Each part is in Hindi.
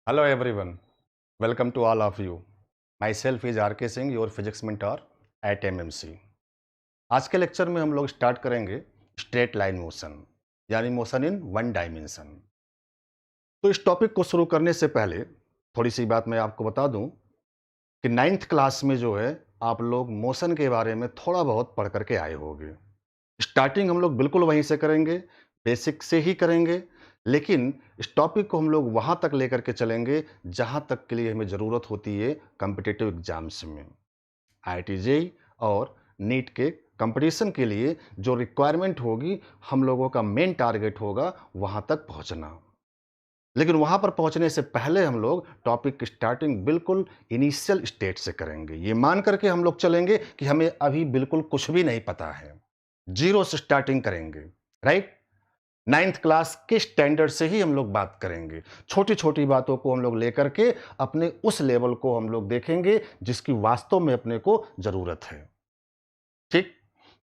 Hello everyone, welcome to all of you. Myself is RK Singh, your physics mentor at MMC. आज के लेक्चर में हम लोग स्टार्ट करेंगे स्ट्रेट लाइन मोशन यानी मोशन इन वन डायमेंशन। तो इस टॉपिक को शुरू करने से पहले थोड़ी सी बात मैं आपको बता दूं कि नाइन्थ क्लास में जो है आप लोग मोशन के बारे में थोड़ा बहुत पढ़ करके आए होंगे। स्टार्टिंग हम लोग बिल्कुल वहीं से करेंगे, बेसिक से ही करेंगे, लेकिन इस टॉपिक को हम लोग वहाँ तक लेकर के चलेंगे जहाँ तक के लिए हमें ज़रूरत होती है कॉम्पिटिटिव एग्जाम्स में। IIT जेईई और नीट के कंपटीशन के लिए जो रिक्वायरमेंट होगी, हम लोगों का मेन टारगेट होगा वहाँ तक पहुँचना। लेकिन वहाँ पर पहुँचने से पहले हम लोग टॉपिक की स्टार्टिंग बिल्कुल इनिशियल स्टेज से करेंगे। ये मान करके हम लोग चलेंगे कि हमें अभी बिल्कुल कुछ भी नहीं पता है, जीरो से स्टार्टिंग करेंगे, राइट। नाइन्थ क्लास के स्टैंडर्ड से ही हम लोग बात करेंगे। छोटी छोटी बातों को हम लोग लेकर के अपने उस लेवल को हम लोग देखेंगे जिसकी वास्तव में अपने को जरूरत है। ठीक,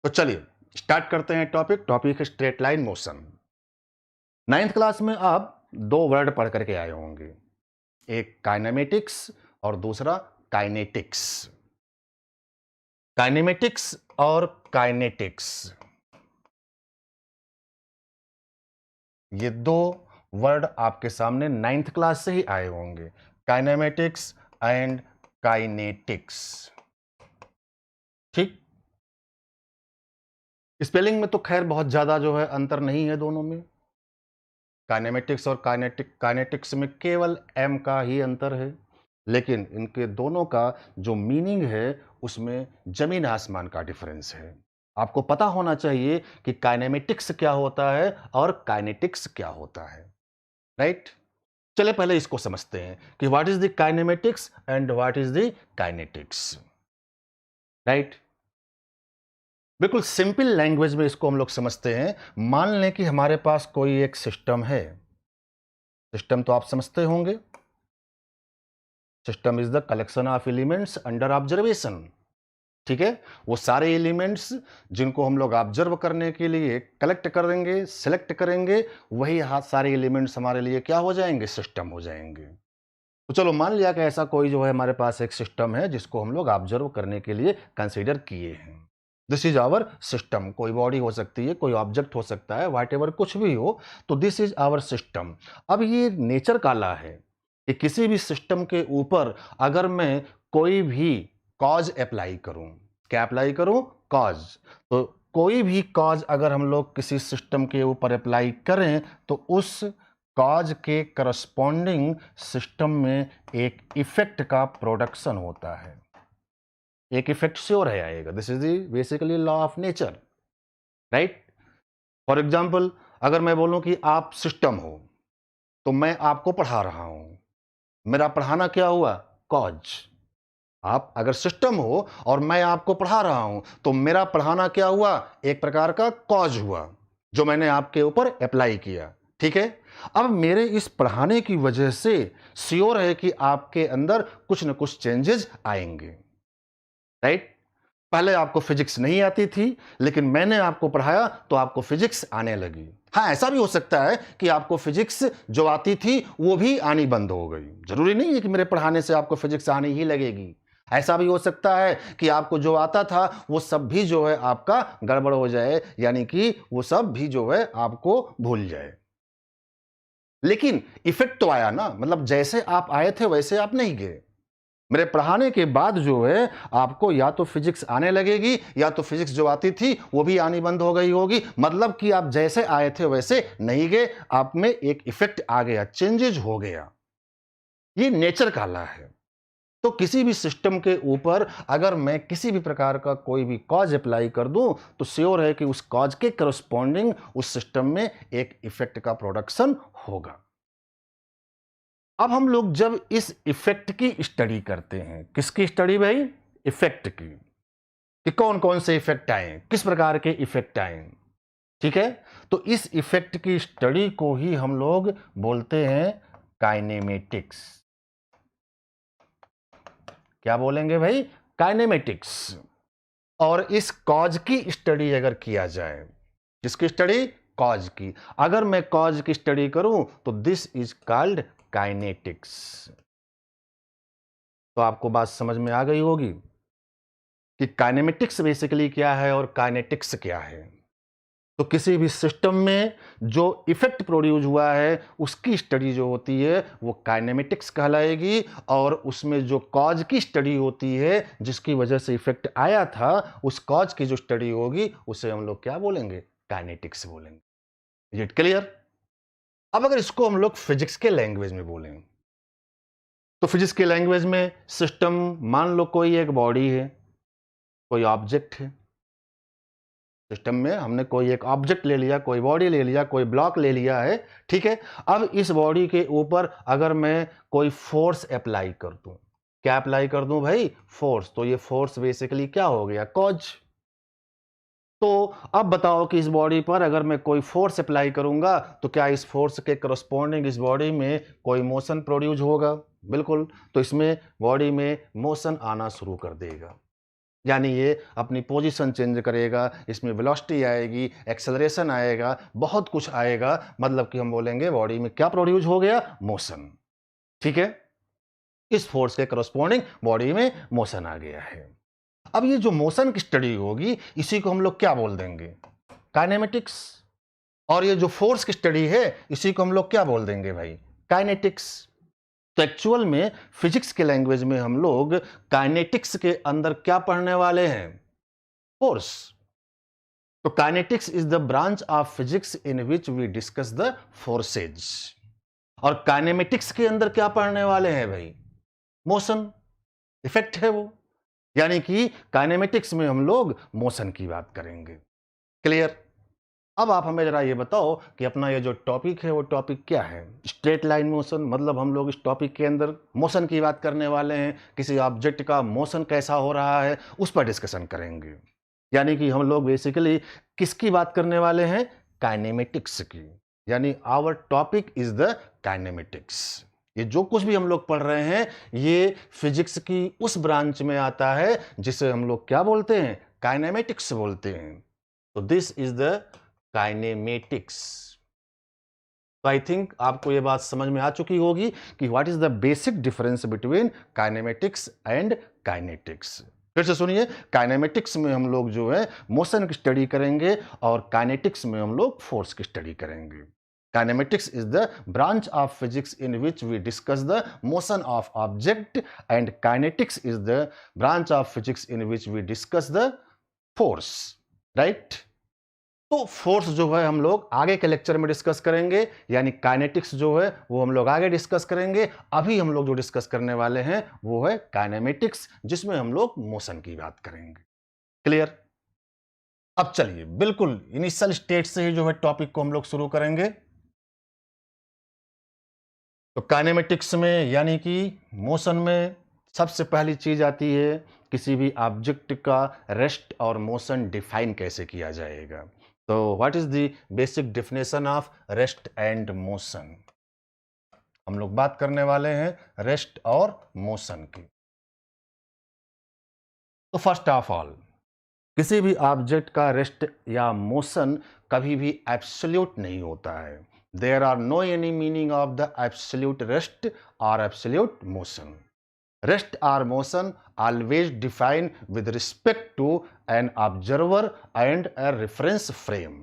तो चलिए स्टार्ट करते हैं। टॉपिक है straight line motion. Ninth class में आप दो वर्ड पढ़ करके आए होंगे, एक काइनेमेटिक्स और दूसरा काइनेटिक्स। काइनेमेटिक्स और काइनेटिक्स, ये दो वर्ड आपके सामने नाइन्थ क्लास से ही आए होंगे, काइनेमेटिक्स एंड काइनेटिक्स। ठीक, स्पेलिंग में तो खैर बहुत ज्यादा जो है अंतर नहीं है दोनों में। काइनेमेटिक्स और काइनेटिक्स में केवल एम का ही अंतर है, लेकिन इनके दोनों का जो मीनिंग है उसमें जमीन आसमान का डिफरेंस है। आपको पता होना चाहिए कि काइनेमेटिक्स क्या होता है और काइनेटिक्स क्या होता है, राइट। चलिए पहले इसको समझते हैं कि what is the kinematics and what is the kinetics, right. बिल्कुल सिंपल लैंग्वेज में इसको हम लोग समझते हैं। मान लें कि हमारे पास कोई एक सिस्टम है। सिस्टम तो आप समझते होंगे, system is the collection of elements under observation. ठीक है, वो सारे एलिमेंट्स जिनको हम लोग ऑब्जर्व करने के लिए कलेक्ट करेंगे, सिलेक्ट करेंगे, वही सारे एलिमेंट्स हमारे लिए क्या हो जाएंगे, सिस्टम हो जाएंगे। तो चलो मान लिया कि ऐसा कोई जो है हमारे पास एक सिस्टम है जिसको हम लोग ऑब्जर्व करने के लिए कंसीडर किए हैं। This is our system. कोई बॉडी हो सकती है, कोई ऑब्जेक्ट हो सकता है, व्हाट एवर कुछ भी हो, तो दिस इज आवर सिस्टम। अब ये नेचर का लॉ है कि किसी भी सिस्टम के ऊपर अगर मैं कोई भी कॉज अप्लाई करूं, क्या अप्लाई करूं, कॉज, तो कोई भी कॉज अगर हम लोग किसी सिस्टम के ऊपर अप्लाई करें तो उस कॉज के करस्पॉन्डिंग सिस्टम में एक इफेक्ट का प्रोडक्शन होता है। एक इफेक्ट श्योर है आएगा। This is the basically law of nature, right. For example अगर मैं बोलूं कि आप सिस्टम हो, तो मैं आपको पढ़ा रहा हूं, मेरा पढ़ाना क्या हुआ, कॉज। आप अगर सिस्टम हो और मैं आपको पढ़ा रहा हूं तो मेरा पढ़ाना क्या हुआ, एक प्रकार का कॉज हुआ जो मैंने आपके ऊपर अप्लाई किया। ठीक है, अब मेरे इस पढ़ाने की वजह से श्योर है कि आपके अंदर कुछ न कुछ चेंजेस आएंगे, राइट। पहले आपको फिजिक्स नहीं आती थी, लेकिन मैंने आपको पढ़ाया तो आपको फिजिक्स आने लगी। हाँ, ऐसा भी हो सकता है कि आपको फिजिक्स जो आती थी वो भी आनी बंद हो गई। जरूरी नहीं है कि मेरे पढ़ाने से आपको फिजिक्स आनी ही लगेगी। ऐसा भी हो सकता है कि आपको जो आता था वो सब भी जो है आपका गड़बड़ हो जाए, यानी कि वो सब भी जो है आपको भूल जाए। लेकिन इफेक्ट तो आया ना, मतलब जैसे आप आए थे वैसे आप नहीं गए। मेरे पढ़ाने के बाद जो है आपको या तो फिजिक्स आने लगेगी या तो फिजिक्स जो आती थी वो भी आनी बंद हो गई होगी। मतलब कि आप जैसे आए थे वैसे नहीं गए, आप में एक इफेक्ट आ गया, चेंजेस हो गया। ये नेचर का लॉ है। तो किसी भी सिस्टम के ऊपर अगर मैं किसी भी प्रकार का कोई भी कॉज अप्लाई कर दूं तो श्योर है कि उस कॉज के करस्पॉन्डिंग उस सिस्टम में एक इफेक्ट का प्रोडक्शन होगा। अब हम लोग जब इस इफेक्ट की स्टडी करते हैं, किसकी स्टडी भाई, इफेक्ट की, कि कौन कौन से इफेक्ट आए, किस प्रकार के इफेक्ट आए। ठीक है, तो इस इफेक्ट की स्टडी को ही हम लोग बोलते हैं काइनेमेटिक्स। क्या बोलेंगे भाई, काइनेमेटिक्स। और इस कॉज की स्टडी अगर किया जाए, किसकी स्टडी, कॉज की, अगर मैं कॉज की स्टडी करूं तो दिस इज कॉल्ड काइनेटिक्स। तो आपको बात समझ में आ गई होगी कि काइनेमेटिक्स बेसिकली क्या है और काइनेटिक्स क्या है। तो किसी भी सिस्टम में जो इफेक्ट प्रोड्यूस हुआ है उसकी स्टडी जो होती है वो काइनेमेटिक्स कहलाएगी, और उसमें जो कॉज की स्टडी होती है जिसकी वजह से इफेक्ट आया था उस कॉज की जो स्टडी होगी उसे हम लोग क्या बोलेंगे, काइनेटिक्स बोलेंगे। Is it clear? अब अगर इसको हम लोग फिजिक्स के लैंग्वेज में बोलें तो फिजिक्स के लैंग्वेज में सिस्टम, मान लो कोई एक बॉडी है, कोई ऑब्जेक्ट है। सिस्टम में हमने कोई एक ऑब्जेक्ट ले लिया, कोई बॉडी ले लिया, कोई ब्लॉक ले लिया है, ठीक है। अब इस बॉडी के ऊपर अगर मैं कोई फोर्स अप्लाई कर दूं, क्या अप्लाई कर दूं भाई, फोर्स, तो ये फोर्स बेसिकली क्या हो गया, कॉज। तो अब बताओ कि इस बॉडी पर अगर मैं कोई फोर्स अप्लाई करूंगा तो क्या इस फोर्स के करस्पॉन्डिंग इस बॉडी में कोई मोशन प्रोड्यूस होगा, बिल्कुल। तो इसमें बॉडी में मोशन आना शुरू कर देगा, यानी ये अपनी पोजीशन चेंज करेगा, इसमें वेलोसिटी आएगी, एक्सेलरेशन आएगा, बहुत कुछ आएगा। मतलब कि हम बोलेंगे बॉडी में क्या प्रोड्यूस हो गया, मोशन, ठीक है। इस फोर्स के करस्पॉन्डिंग बॉडी में मोशन आ गया है। अब ये जो मोशन की स्टडी होगी इसी को हम लोग क्या बोल देंगे, काइनेमेटिक्स। और ये जो फोर्स की स्टडी है इसी को हम लोग क्या बोल देंगे भाई, काइनेटिक्स। तो एक्चुअल में फिजिक्स के लैंग्वेज में हम लोग काइनेटिक्स के अंदर क्या पढ़ने वाले हैं, फोर्स। तो kinetics is the branch of physics in which we discuss the forces. और काइनेमेटिक्स के अंदर क्या पढ़ने वाले हैं भाई, मोशन, इफेक्ट है वो। यानी कि काइनेमेटिक्स में हम लोग मोशन की बात करेंगे। क्लियर? अब आप हमें जरा ये बताओ कि अपना ये जो टॉपिक है वो टॉपिक क्या है, स्ट्रेट लाइन मोशन। मतलब हम लोग इस टॉपिक के अंदर मोशन की बात करने वाले हैं, किसी ऑब्जेक्ट का मोशन कैसा हो रहा है उस पर डिस्कशन करेंगे। यानी कि हम लोग बेसिकली किसकी बात करने वाले हैं, काइनेमेटिक्स की। यानी our topic is the kinematics. ये जो कुछ भी हम लोग पढ़ रहे हैं ये फिजिक्स की उस ब्रांच में आता है जिसे हम लोग क्या बोलते हैं, काइनेमेटिक्स बोलते हैं। तो दिस इज द काइनेमेटिक्स। तो आई थिंक आपको यह बात समझ में आ चुकी होगी कि what is the basic difference between kinematics and kinetics. फिर से सुनिए, काइनेमेटिक्स में हम लोग जो है मोशन की स्टडी करेंगे और काइनेटिक्स में हम लोग फोर्स की स्टडी करेंगे। Kinematics is the branch of physics in which we discuss the motion of object, and kinetics is the branch of physics in which we discuss the force, right? तो फोर्स जो है हम लोग आगे के लेक्चर में डिस्कस करेंगे, यानी काइनेटिक्स जो है वो हम लोग आगे डिस्कस करेंगे। अभी हम लोग जो डिस्कस करने वाले हैं वो है काइनेमेटिक्स, जिसमें हम लोग मोशन की बात करेंगे। क्लियर? अब चलिए बिल्कुल इनिशियल स्टेज से ही जो है टॉपिक को हम लोग शुरू करेंगे। तो काइनेमेटिक्स में यानी कि मोशन में सबसे पहली चीज आती है किसी भी ऑब्जेक्ट का रेस्ट और मोशन डिफाइन कैसे किया जाएगा। तो what is the basic definition of rest and motion. हम लोग बात करने वाले हैं रेस्ट और मोशन की। तो फर्स्ट ऑफ ऑल किसी भी ऑब्जेक्ट का रेस्ट या मोशन कभी भी एब्सोल्यूट नहीं होता है। There are no any meaning of the absolute rest or absolute motion. Rest or motion always defined with respect to an observer and a reference frame.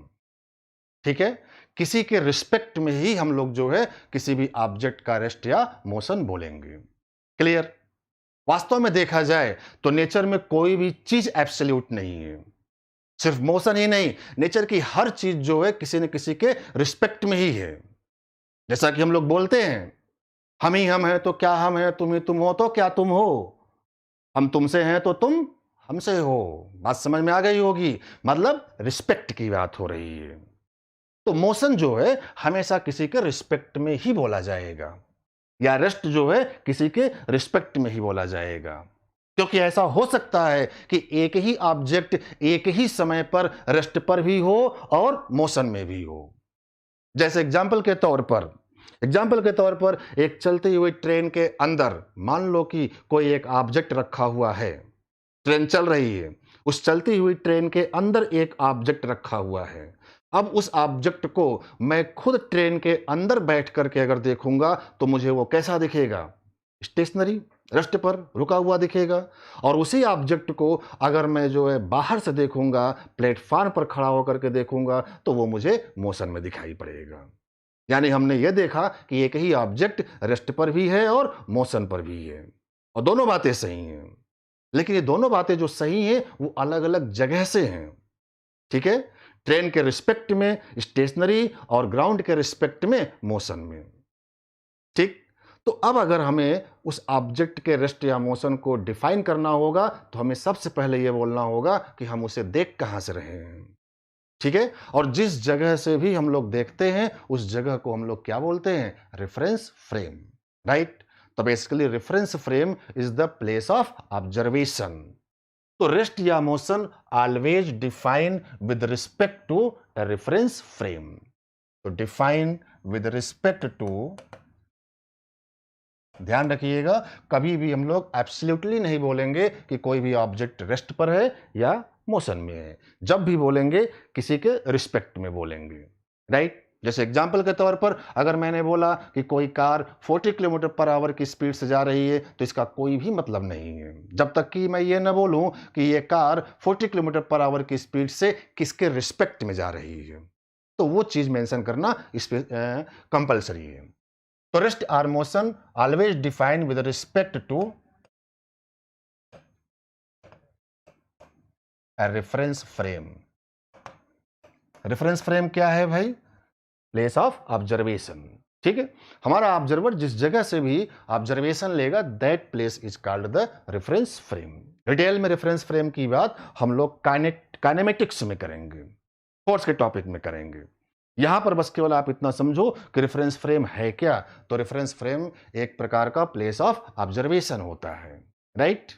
ठीक है, किसी के रिस्पेक्ट में ही हम लोग जो है किसी भी ऑब्जेक्ट का रेस्ट या मोशन बोलेंगे। क्लियर? वास्तव में देखा जाए तो नेचर में कोई भी चीज एब्सोल्यूट नहीं है। सिर्फ मोशन ही नहीं, नेचर की हर चीज जो है किसी न किसी के रिस्पेक्ट में ही है। जैसा कि हम लोग बोलते हैं हम ही हम हैं तो क्या हम हैं, तुम ही तुम हो तो क्या तुम हो, हम तुमसे हैं तो तुम हमसे हो। बात समझ में आ गई होगी, मतलब रिस्पेक्ट की बात हो रही है। तो मोशन जो है हमेशा किसी के रिस्पेक्ट में ही बोला जाएगा, या रेस्ट जो है किसी के रिस्पेक्ट में ही बोला जाएगा। क्योंकि ऐसा हो सकता है कि एक ही ऑब्जेक्ट एक ही समय पर रेस्ट पर भी हो और मोशन में भी हो। जैसे एग्जाम्पल के तौर पर एक चलती हुई ट्रेन के अंदर मान लो कि कोई एक ऑब्जेक्ट रखा हुआ है, ट्रेन चल रही है, उस चलती हुई ट्रेन के अंदर एक ऑब्जेक्ट रखा हुआ है। अब उस ऑब्जेक्ट को मैं खुद ट्रेन के अंदर बैठ करके अगर देखूंगा तो मुझे वो कैसा दिखेगा? स्टेशनरी, रेस्ट पर रुका हुआ दिखेगा। और उसी ऑब्जेक्ट को अगर मैं जो है बाहर से देखूंगा, प्लेटफॉर्म पर खड़ा होकर के देखूंगा, तो वो मुझे मोशन में दिखाई पड़ेगा। यानी हमने ये देखा कि एक ही ऑब्जेक्ट रेस्ट पर भी है और मोशन पर भी है, और दोनों बातें सही हैं। लेकिन ये दोनों बातें जो सही हैं वो अलग अलग जगह से हैं। ठीक है? ट्रेन के रिस्पेक्ट में स्टेशनरी और ग्राउंड के रिस्पेक्ट में मोशन में। ठीक? तो अब अगर हमें उस ऑब्जेक्ट के रेस्ट या मोशन को डिफाइन करना होगा तो हमें सबसे पहले यह बोलना होगा कि हम उसे देख कहां से रहे हैं। ठीक है? और जिस जगह से भी हम लोग देखते हैं उस जगह को हम लोग क्या बोलते हैं? Reference frame. राइट? तो basically reference frame is the place of observation. तो रेस्ट या motion always define with respect to a reference frame. तो डिफाइन विद रिस्पेक्ट टू, ध्यान रखिएगा, कभी भी हम लोग एब्सोल्युटली नहीं बोलेंगे कि कोई भी ऑब्जेक्ट रेस्ट पर है या मोशन में है। जब भी बोलेंगे किसी के रिस्पेक्ट में बोलेंगे। राइट? जैसे एग्जाम्पल के तौर पर अगर मैंने बोला कि कोई कार 40 किलोमीटर पर आवर की स्पीड से जा रही है तो इसका कोई भी मतलब नहीं है जब तक कि मैं ये न बोलूं कि ये कार 40 किलोमीटर पर आवर की स्पीड से किसके रिस्पेक्ट में जा रही है। तो वो चीज मेंशन करना इस पे कंपल्सरी है। तो rest or motion always defined with respect to a reference frame। Reference frame क्या है भाई? Place of observation. ठीक है? हमारा ऑब्जर्वर जिस जगह से भी ऑब्जर्वेशन लेगा that place is called the reference frame. Detail में रेफरेंस फ्रेम की बात हम लोग काइनेमेटिक्स में करेंगे, फोर्स के टॉपिक में करेंगे। यहां पर बस केवल आप इतना समझो कि रेफरेंस फ्रेम है क्या। तो रेफरेंस फ्रेम एक प्रकार का प्लेस ऑफ ऑब्जर्वेशन होता है। राइट?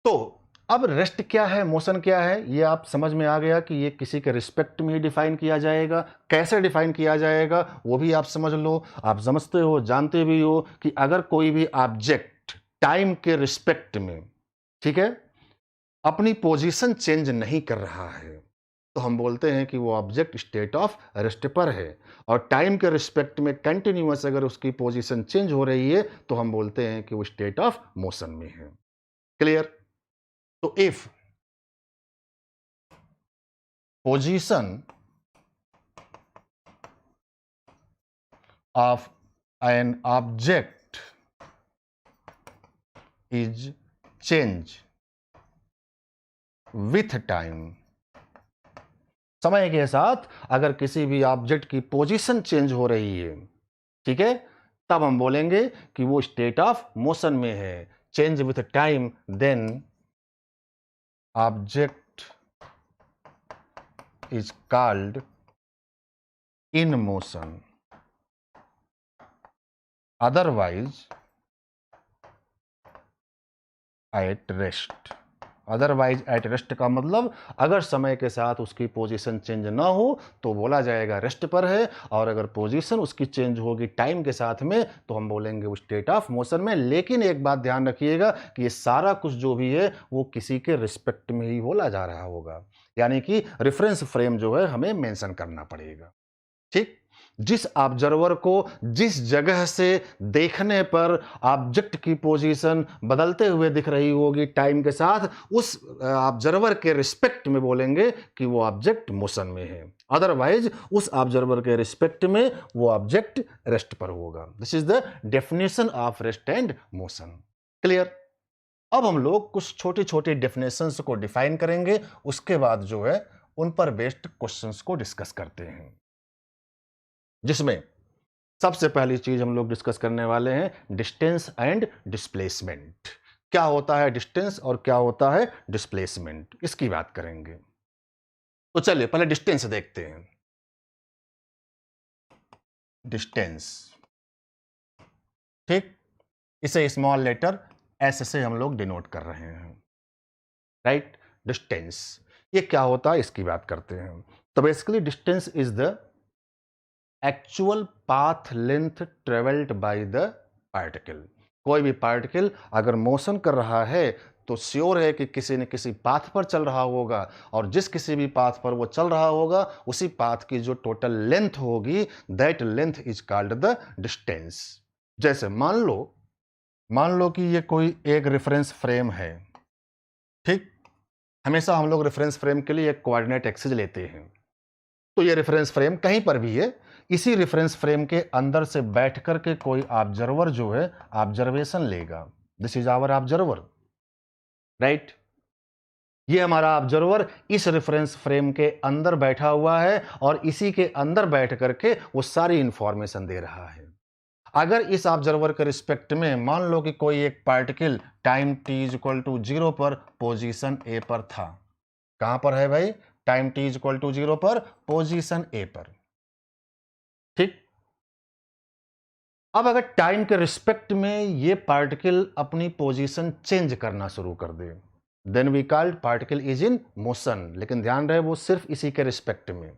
तो अब रेस्ट क्या है, मोशन क्या है, ये आप समझ में आ गया कि ये किसी के रिस्पेक्ट में ही डिफाइन किया जाएगा। कैसे डिफाइन किया जाएगा वो भी आप समझ लो। आप समझते हो, जानते भी हो कि अगर कोई भी ऑब्जेक्ट टाइम के रिस्पेक्ट में, ठीक है, अपनी पोजीशन चेंज नहीं कर रहा है तो हम बोलते हैं कि वो ऑब्जेक्ट स्टेट ऑफ रेस्ट पर है। और टाइम के रिस्पेक्ट में कंटिन्यूअस अगर उसकी पोजीशन चेंज हो रही है तो हम बोलते हैं कि वो स्टेट ऑफ मोशन में है। क्लियर? तो if position of an object is change with time, समय के साथ अगर किसी भी ऑब्जेक्ट की पोजीशन चेंज हो रही है, ठीक है, तब हम बोलेंगे कि वो स्टेट ऑफ मोशन में है। Change with time, then object is called in motion, otherwise at rest. Otherwise at rest का मतलब अगर समय के साथ उसकी पोजीशन चेंज ना हो तो बोला जाएगा रेस्ट पर है, और अगर पोजीशन उसकी चेंज होगी टाइम के साथ में तो हम बोलेंगे वो स्टेट ऑफ मोशन में। लेकिन एक बात ध्यान रखिएगा कि ये सारा कुछ जो भी है वो किसी के रिस्पेक्ट में ही बोला जा रहा होगा, यानी कि रेफरेंस फ्रेम जो है हमें मेंशन करना पड़ेगा। ठीक? जिस ऑब्जर्वर को जिस जगह से देखने पर ऑब्जेक्ट की पोजीशन बदलते हुए दिख रही होगी टाइम के साथ, उस ऑब्जर्वर के रिस्पेक्ट में बोलेंगे कि वो ऑब्जेक्ट मोशन में है। अदरवाइज उस ऑब्जर्वर के रिस्पेक्ट में वो ऑब्जेक्ट रेस्ट पर होगा। This is the definition of rest and motion. Clear? अब हम लोग कुछ छोटी छोटी डेफिनेशंस को डिफाइन करेंगे, उसके बाद जो है उन पर बेस्ड क्वेश्चंस को डिस्कस करते हैं, जिसमें सबसे पहली चीज हम लोग डिस्कस करने वाले हैं डिस्टेंस एंड डिस्प्लेसमेंट। क्या होता है डिस्टेंस और क्या होता है डिस्प्लेसमेंट, इसकी बात करेंगे। तो चलिए पहले डिस्टेंस देखते हैं। डिस्टेंस, ठीक, इसे स्मॉल लेटर एस से हम लोग डिनोट कर रहे हैं। राइट? डिस्टेंस ये क्या होता है इसकी बात करते हैं। तो basically distance is the actual path length travelled by the particle. कोई भी पार्टिकल अगर मोशन कर रहा है तो श्योर है कि किसी न किसी पाथ पर चल रहा होगा, और जिस किसी भी पाथ पर वो चल रहा होगा उसी पाथ की जो टोटल लेंथ होगी, that length is called the distance. जैसे मान लो कि ये कोई एक रेफरेंस फ्रेम है, ठीक। हमेशा हम लोग रेफरेंस फ्रेम के लिए एक कोऑर्डिनेट एक्सिस लेते हैं। तो ये रेफरेंस फ्रेम कहीं पर भी है, इसी रेफरेंस फ्रेम के अंदर से बैठ करके कोई ऑब्जर्वर जो है ऑब्जर्वेशन लेगा। This is our observer, right. ये हमारा ऑब्जर्वर इस रेफरेंस फ्रेम के अंदर बैठा हुआ है और इसी के अंदर बैठ करके वो सारी इंफॉर्मेशन दे रहा है। अगर इस ऑब्जर्वर के रिस्पेक्ट में मान लो कि कोई एक particle time t is equal to 0 पर पोजीशन A पर था। कहां पर है भाई? Time t is equal to 0 पर पोजीशन A पर, ठीक। अब अगर टाइम के रिस्पेक्ट में ये पार्टिकल अपनी पोजीशन चेंज करना शुरू कर दे, then we called particle is in motion. लेकिन ध्यान रहे वो सिर्फ इसी के रिस्पेक्ट में।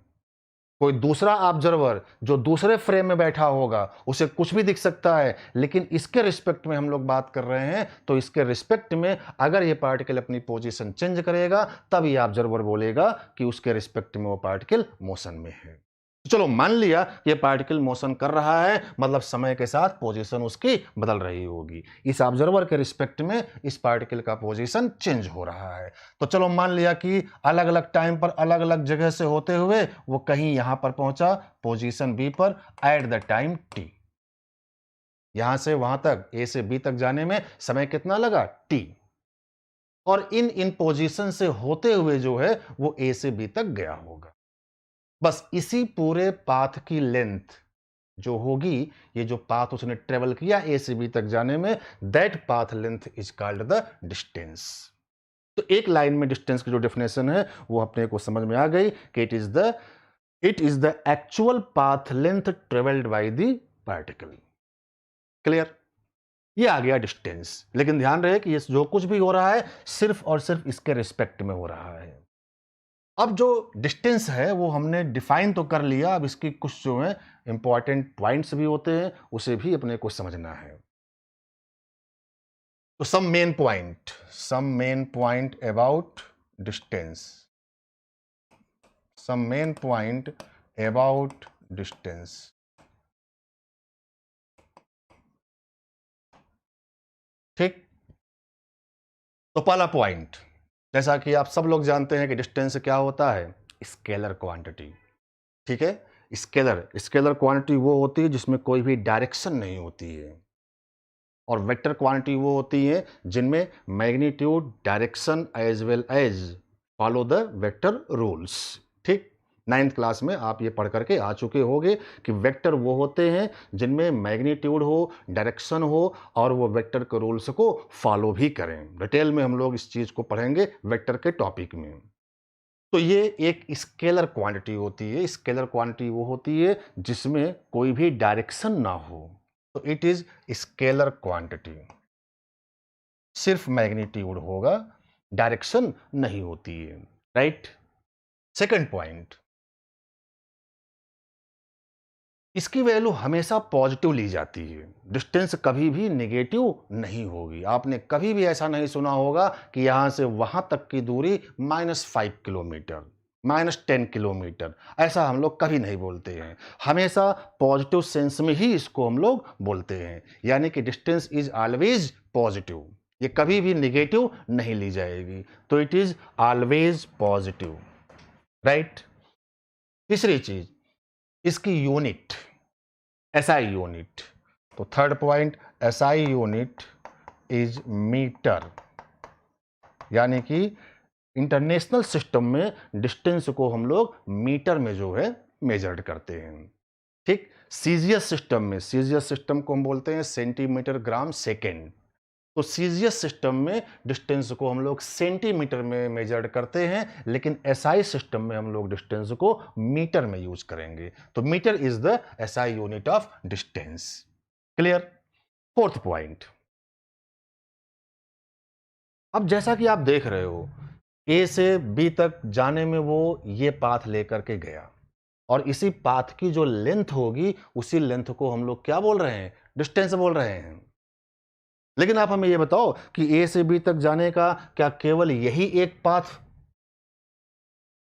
कोई दूसरा ऑब्जर्वर जो दूसरे फ्रेम में बैठा होगा उसे कुछ भी दिख सकता है, लेकिन इसके रिस्पेक्ट में हम लोग बात कर रहे हैं, तो इसके रिस्पेक्ट में अगर ये पार्टिकल अपनी पोजीशन चेंज करेगा तब ये ऑब्जर्वर बोलेगा कि उसके रिस्पेक्ट में वो पार्टिकल मोशन में है। चलो मान लिया ये पार्टिकल मोशन कर रहा है, मतलब समय के साथ पोजीशन उसकी बदल रही होगी। इस ऑब्जर्वर के रिस्पेक्ट में इस पार्टिकल का पोजीशन चेंज हो रहा है। तो चलो मान लिया कि अलग अलग टाइम पर अलग अलग जगह से होते हुए वो कहीं यहां पर पहुंचा पोजीशन बी पर एट द टाइम टी। यहां से वहां तक ए से बी तक जाने में समय कितना लगा? टी। और इन पोजीशन से होते हुए जो है वो ए से बी तक गया होगा। बस इसी पूरे पाथ की लेंथ जो होगी, ये जो पाथ उसने ट्रेवल किया ए से बी तक जाने में, that path length is called the distance. तो एक लाइन में डिस्टेंस की जो डेफिनेशन है वो अपने को समझ में आ गई कि it is the actual path length travelled by the particle. Clear? ये आ गया डिस्टेंस। लेकिन ध्यान रहे कि ये जो कुछ भी हो रहा है सिर्फ और सिर्फ इसके रिस्पेक्ट में हो रहा है। अब जो डिस्टेंस है वो हमने डिफाइन तो कर लिया, अब इसकी कुछ जो है इंपॉर्टेंट पॉइंट्स भी होते हैं, उसे भी अपने को समझना है। तो some main point about distance, some main point about distance. ठीक। तो पहला पॉइंट, जैसा कि आप सब लोग जानते हैं कि डिस्टेंस क्या होता है? Scalar quantity. ठीक है। स्केलर क्वांटिटी वो होती है जिसमें कोई भी डायरेक्शन नहीं होती है, और वेक्टर क्वांटिटी वो होती है जिनमें magnitude, direction as well as follow the vector rules. ठीक। 9th क्लास में आप ये पढ़ करके आ चुके होंगे कि वेक्टर वो होते हैं जिनमें मैग्नीट्यूड हो, डायरेक्शन हो और वो वेक्टर के रूल्स को फॉलो भी करें। डिटेल में हम लोग इस चीज को पढ़ेंगे वेक्टर के टॉपिक में। तो ये एक स्केलर क्वांटिटी होती है। स्केलर क्वांटिटी वो होती है जिसमें कोई भी डायरेक्शन ना हो, तो इट इज स्केलर क्वांटिटी। सिर्फ मैग्नीट्यूड होगा, डायरेक्शन नहीं होती है, राइट। सेकंड पॉइंट, इसकी वैल्यू हमेशा पॉजिटिव ली जाती है। डिस्टेंस कभी भी नेगेटिव नहीं होगी। आपने कभी भी ऐसा नहीं सुना होगा कि यहां से वहां तक की दूरी -5 किलोमीटर, -10 किलोमीटर, ऐसा हम लोग कभी नहीं बोलते हैं। हमेशा पॉजिटिव सेंस में ही इसको हम लोग बोलते हैं, यानी कि डिस्टेंस इज ऑलवेज पॉजिटिव। ये कभी भी नेगेटिव नहीं ली जाएगी, तो it is always positive, right. तीसरी चीज, इसकी यूनिट एसआई यूनिट। तो third point, SI unit is metre, यानी कि इंटरनेशनल सिस्टम में डिस्टेंस को हम लोग मीटर में जो है मेजर्ड करते हैं। ठीक। सीजीएस सिस्टम को हम बोलते हैं सेंटीमीटर ग्राम सेकेंड। तो सीजीएस सिस्टम में डिस्टेंस को हम लोग सेंटीमीटर में मेजर्ड करते हैं, लेकिन एसआई सिस्टम में हम लोग डिस्टेंस को मीटर में यूज करेंगे। तो metre is the SI unit of distance. Clear? Fourth point, अब जैसा कि आप देख रहे हो ए से बी तक जाने में वो ये पाथ लेकर के गया, और इसी पाथ की जो लेंथ होगी उसी लेंथ को हम लोग क्या बोल रहे हैं? डिस्टेंस बोल रहे हैं। लेकिन आप हमें ये बताओ कि ए से बी तक जाने का क्या केवल यही एक पाथ,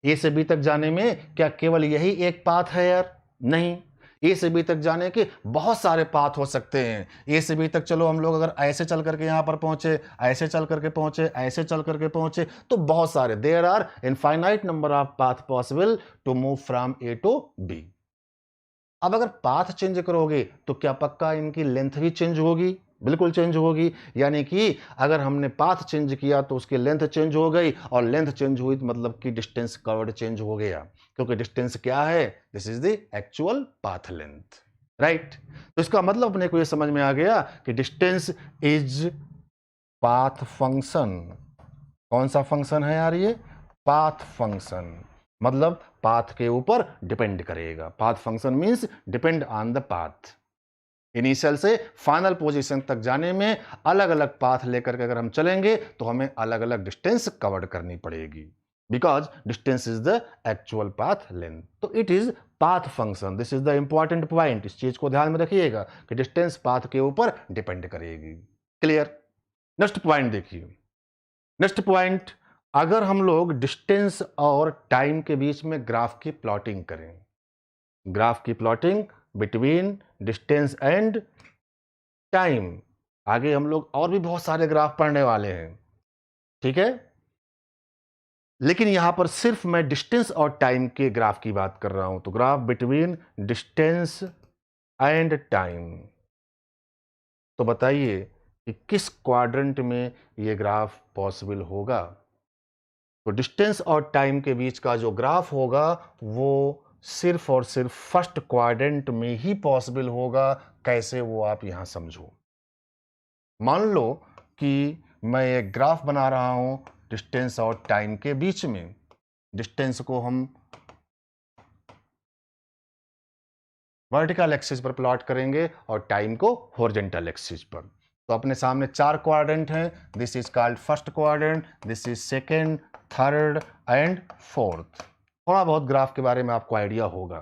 ए से बी तक जाने में क्या केवल यही एक पाथ है यार? नहीं, ए से बी तक जाने के बहुत सारे पाथ हो सकते हैं। ए से बी तक चलो हम लोग अगर ऐसे चल करके यहां पर पहुंचे, ऐसे चल करके पहुंचे, ऐसे चल करके पहुंचे, तो बहुत सारे, there are infinite number of path possible to move from A to B. अब अगर पाथ चेंज करोगे तो क्या पक्का इनकी लेंथ भी चेंज होगी? बिल्कुल चेंज होगी। यानी कि अगर हमने पाथ चेंज किया तो उसकी लेंथ चेंज हो गई, और लेंथ चेंज हुई तो मतलब कि डिस्टेंस कवर्ड चेंज हो गया, क्योंकि डिस्टेंस क्या है? This is the actual path length, right? तो इसका मतलब अपने को ये समझ में आ गया कि डिस्टेंस इज पाथ फंक्शन। कौन सा फंक्शन है यार ये? Path function. मतलब पाथ के ऊपर डिपेंड करेगा। Path function means depend on the path. Initial से फाइनल पोजीशन तक जाने में अलग अलग पाथ लेकर के अगर हम चलेंगे तो हमें अलग अलग डिस्टेंस कवर करनी पड़ेगी, because distance is the actual path length. तो it is path function. This is the important point. इस चीज को ध्यान में रखिएगा कि डिस्टेंस पाथ के ऊपर डिपेंड करेगी। क्लियर? नेक्स्ट पॉइंट देखिए। नेक्स्ट पॉइंट, अगर हम लोग डिस्टेंस और टाइम के बीच में ग्राफ की प्लॉटिंग करें, ग्राफ की plotting between distance and time, आगे हम लोग और भी बहुत सारे ग्राफ पढ़ने वाले हैं, ठीक है? लेकिन यहां पर सिर्फ मैं डिस्टेंस और टाइम के ग्राफ की बात कर रहा हूं। तो graph between distance and time, तो बताइए कि किस क्वाड्रेंट में ये ग्राफ पॉसिबल होगा? तो डिस्टेंस और टाइम के बीच का जो ग्राफ होगा वो सिर्फ और सिर्फ फर्स्ट क्वाड्रेंट में ही पॉसिबल होगा। कैसे, वो आप यहां समझो। मान लो कि मैं एक ग्राफ बना रहा हूं डिस्टेंस और टाइम के बीच में। डिस्टेंस को हम वर्टिकल एक्सिस पर प्लॉट करेंगे और टाइम को हॉरिजॉन्टल एक्सिस पर। तो अपने सामने चार क्वाड्रेंट हैं। This is called first quadrant, this is second, third and fourth. थोड़ा बहुत ग्राफ के बारे में आपको आइडिया होगा।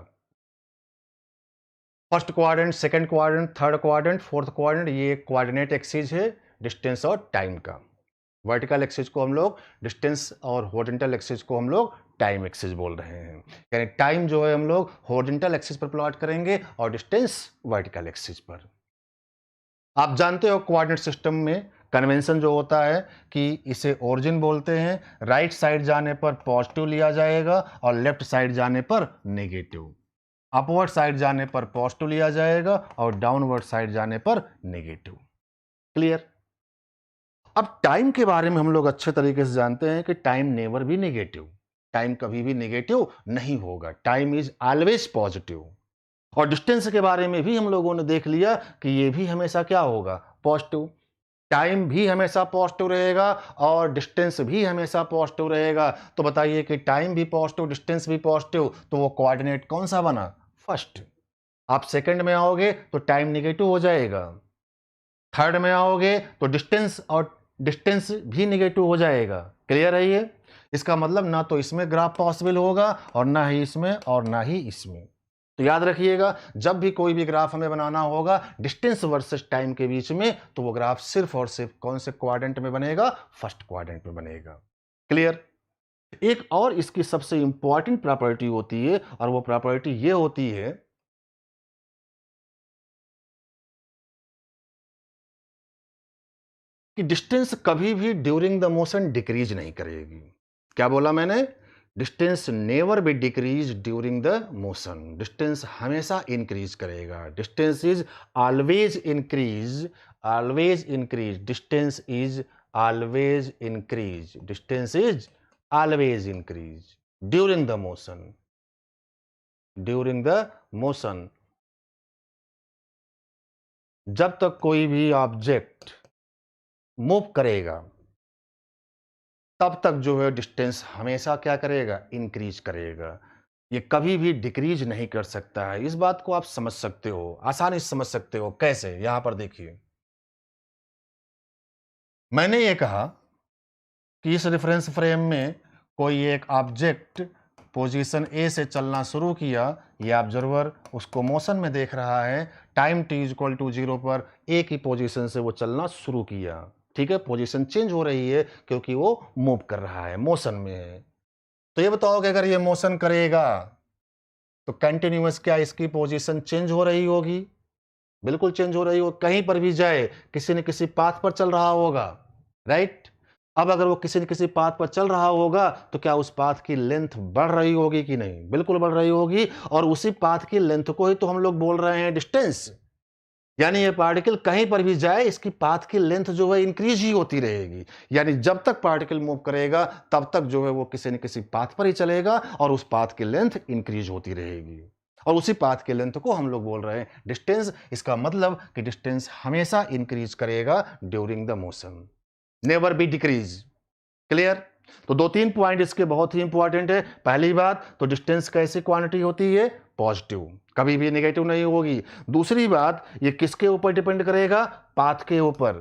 First quadrant, second quadrant, third quadrant, fourth quadrant, ये क्वाड्रेनेट एक्सिस है डिस्टेंस और टाइम का। वर्टिकल एक्सिस को हम लोग डिस्टेंस और हॉरिजॉन्टल एक्सिस को हम लोग टाइम एक्सिस बोल रहे हैं। यानी टाइम जो है हम लोग हॉरिजॉन्टल एक्सिस पर प्लॉट करेंगे और डिस्टेंस वर्टिकल एक्सिस पर। आप जानते हो कोऑर्डिनेट सिस्टम में कन्वेंशन जो होता है कि इसे ओरिजिन बोलते हैं। राइट साइड जाने पर पॉजिटिव लिया जाएगा और लेफ्ट साइड जाने पर नेगेटिव। अपवर्ड साइड जाने पर पॉजिटिव लिया जाएगा और डाउनवर्ड साइड जाने पर नेगेटिव। क्लियर? अब टाइम के बारे में हम लोग अच्छे तरीके से जानते हैं कि time never be negative. Time कभी भी नेगेटिव नहीं होगा। Time is always positive. और डिस्टेंस के बारे में भी हम लोगों ने देख लिया कि ये भी हमेशा क्या होगा? पॉजिटिव। टाइम भी हमेशा पॉजिटिव रहेगा और डिस्टेंस भी हमेशा पॉजिटिव रहेगा। तो बताइए कि टाइम भी पॉजिटिव, डिस्टेंस भी पॉजिटिव, तो वो कोऑर्डिनेट कौन सा बना? फर्स्ट। आप सेकंड में आओगे तो टाइम नेगेटिव हो जाएगा। थर्ड में आओगे तो डिस्टेंस भी नेगेटिव हो जाएगा। क्लियर है ये? इसका मतलब ना तो इसमें ग्राफ पॉसिबल होगा और ना ही इसमें और ना ही इसमें। तो याद रखिएगा, जब भी कोई भी ग्राफ हमें बनाना होगा डिस्टेंस वर्सेस टाइम के बीच में, तो वो ग्राफ सिर्फ और सिर्फ कौन से क्वाड्रेंट में बनेगा? फर्स्ट क्वाड्रेंट में बनेगा। क्लियर? एक और इसकी सबसे इंपॉर्टेंट प्रॉपर्टी होती है और वो प्रॉपर्टी ये होती है कि डिस्टेंस कभी भी ड्यूरिंग द मोशन डिक्रीज नहीं करेगी। क्या बोला मैंने? Distance never be decrease during the motion. Distance हमेशा इंक्रीज करेगा। Distance is always increase, always increase. Distance is always increase, distance is always increase during the motion, during the motion. जब तक कोई भी ऑब्जेक्ट मूव करेगा तब तक जो है डिस्टेंस हमेशा क्या करेगा? इंक्रीज करेगा। ये कभी भी डिक्रीज नहीं कर सकता है। इस बात को आप समझ सकते हो, आसानी से समझ सकते हो। कैसे? यहां पर देखिए, मैंने ये कहा कि इस रेफरेंस फ्रेम में कोई एक ऑब्जेक्ट पोजीशन ए से चलना शुरू किया, ये ऑब्जर्वर उसको मोशन में देख रहा है, टाइम t इक्वल टू 0 पर एक ही पोजीशन से वो चलना शुरू किया। ठीक है, पोजीशन चेंज हो रही है क्योंकि वो मूव कर रहा है, मोशन में है। तो ये बताओ कि अगर ये मोशन करेगा तो कंटिन्यूअस क्या इसकी पोजीशन चेंज हो रही होगी? बिल्कुल चेंज हो रही हो, कहीं पर भी जाए किसी न किसी पाथ पर चल रहा होगा, राइट? अब अगर वो किसी न किसी पाथ पर चल रहा होगा तो क्या उस पाथ की लेंथ बढ़ रही होगी कि नहीं? बिल्कुल बढ़ रही होगी, और उसी पाथ की लेंथ को ही तो हम लोग बोल रहे हैं डिस्टेंस। यानी ये पार्टिकल कहीं पर भी जाए इसकी पाथ की लेंथ जो है इंक्रीज ही होती रहेगी। यानी जब तक पार्टिकल मूव करेगा तब तक जो है वो किसी न किसी पाथ पर ही चलेगा और उस पाथ की लेंथ इंक्रीज होती रहेगी, और उसी पाथ की लेंथ को हम लोग बोल रहे हैं डिस्टेंस। इसका मतलब कि डिस्टेंस हमेशा इंक्रीज करेगा during the motion, never be decrease. Clear? तो दो तीन पॉइंट इसके बहुत ही इंपॉर्टेंट है। पहली बात तो डिस्टेंस कैसी क्वांटिटी होती है? पॉजिटिव, कभी भी नेगेटिव नहीं होगी। दूसरी बात, ये किसके ऊपर डिपेंड करेगा? पाथ के ऊपर।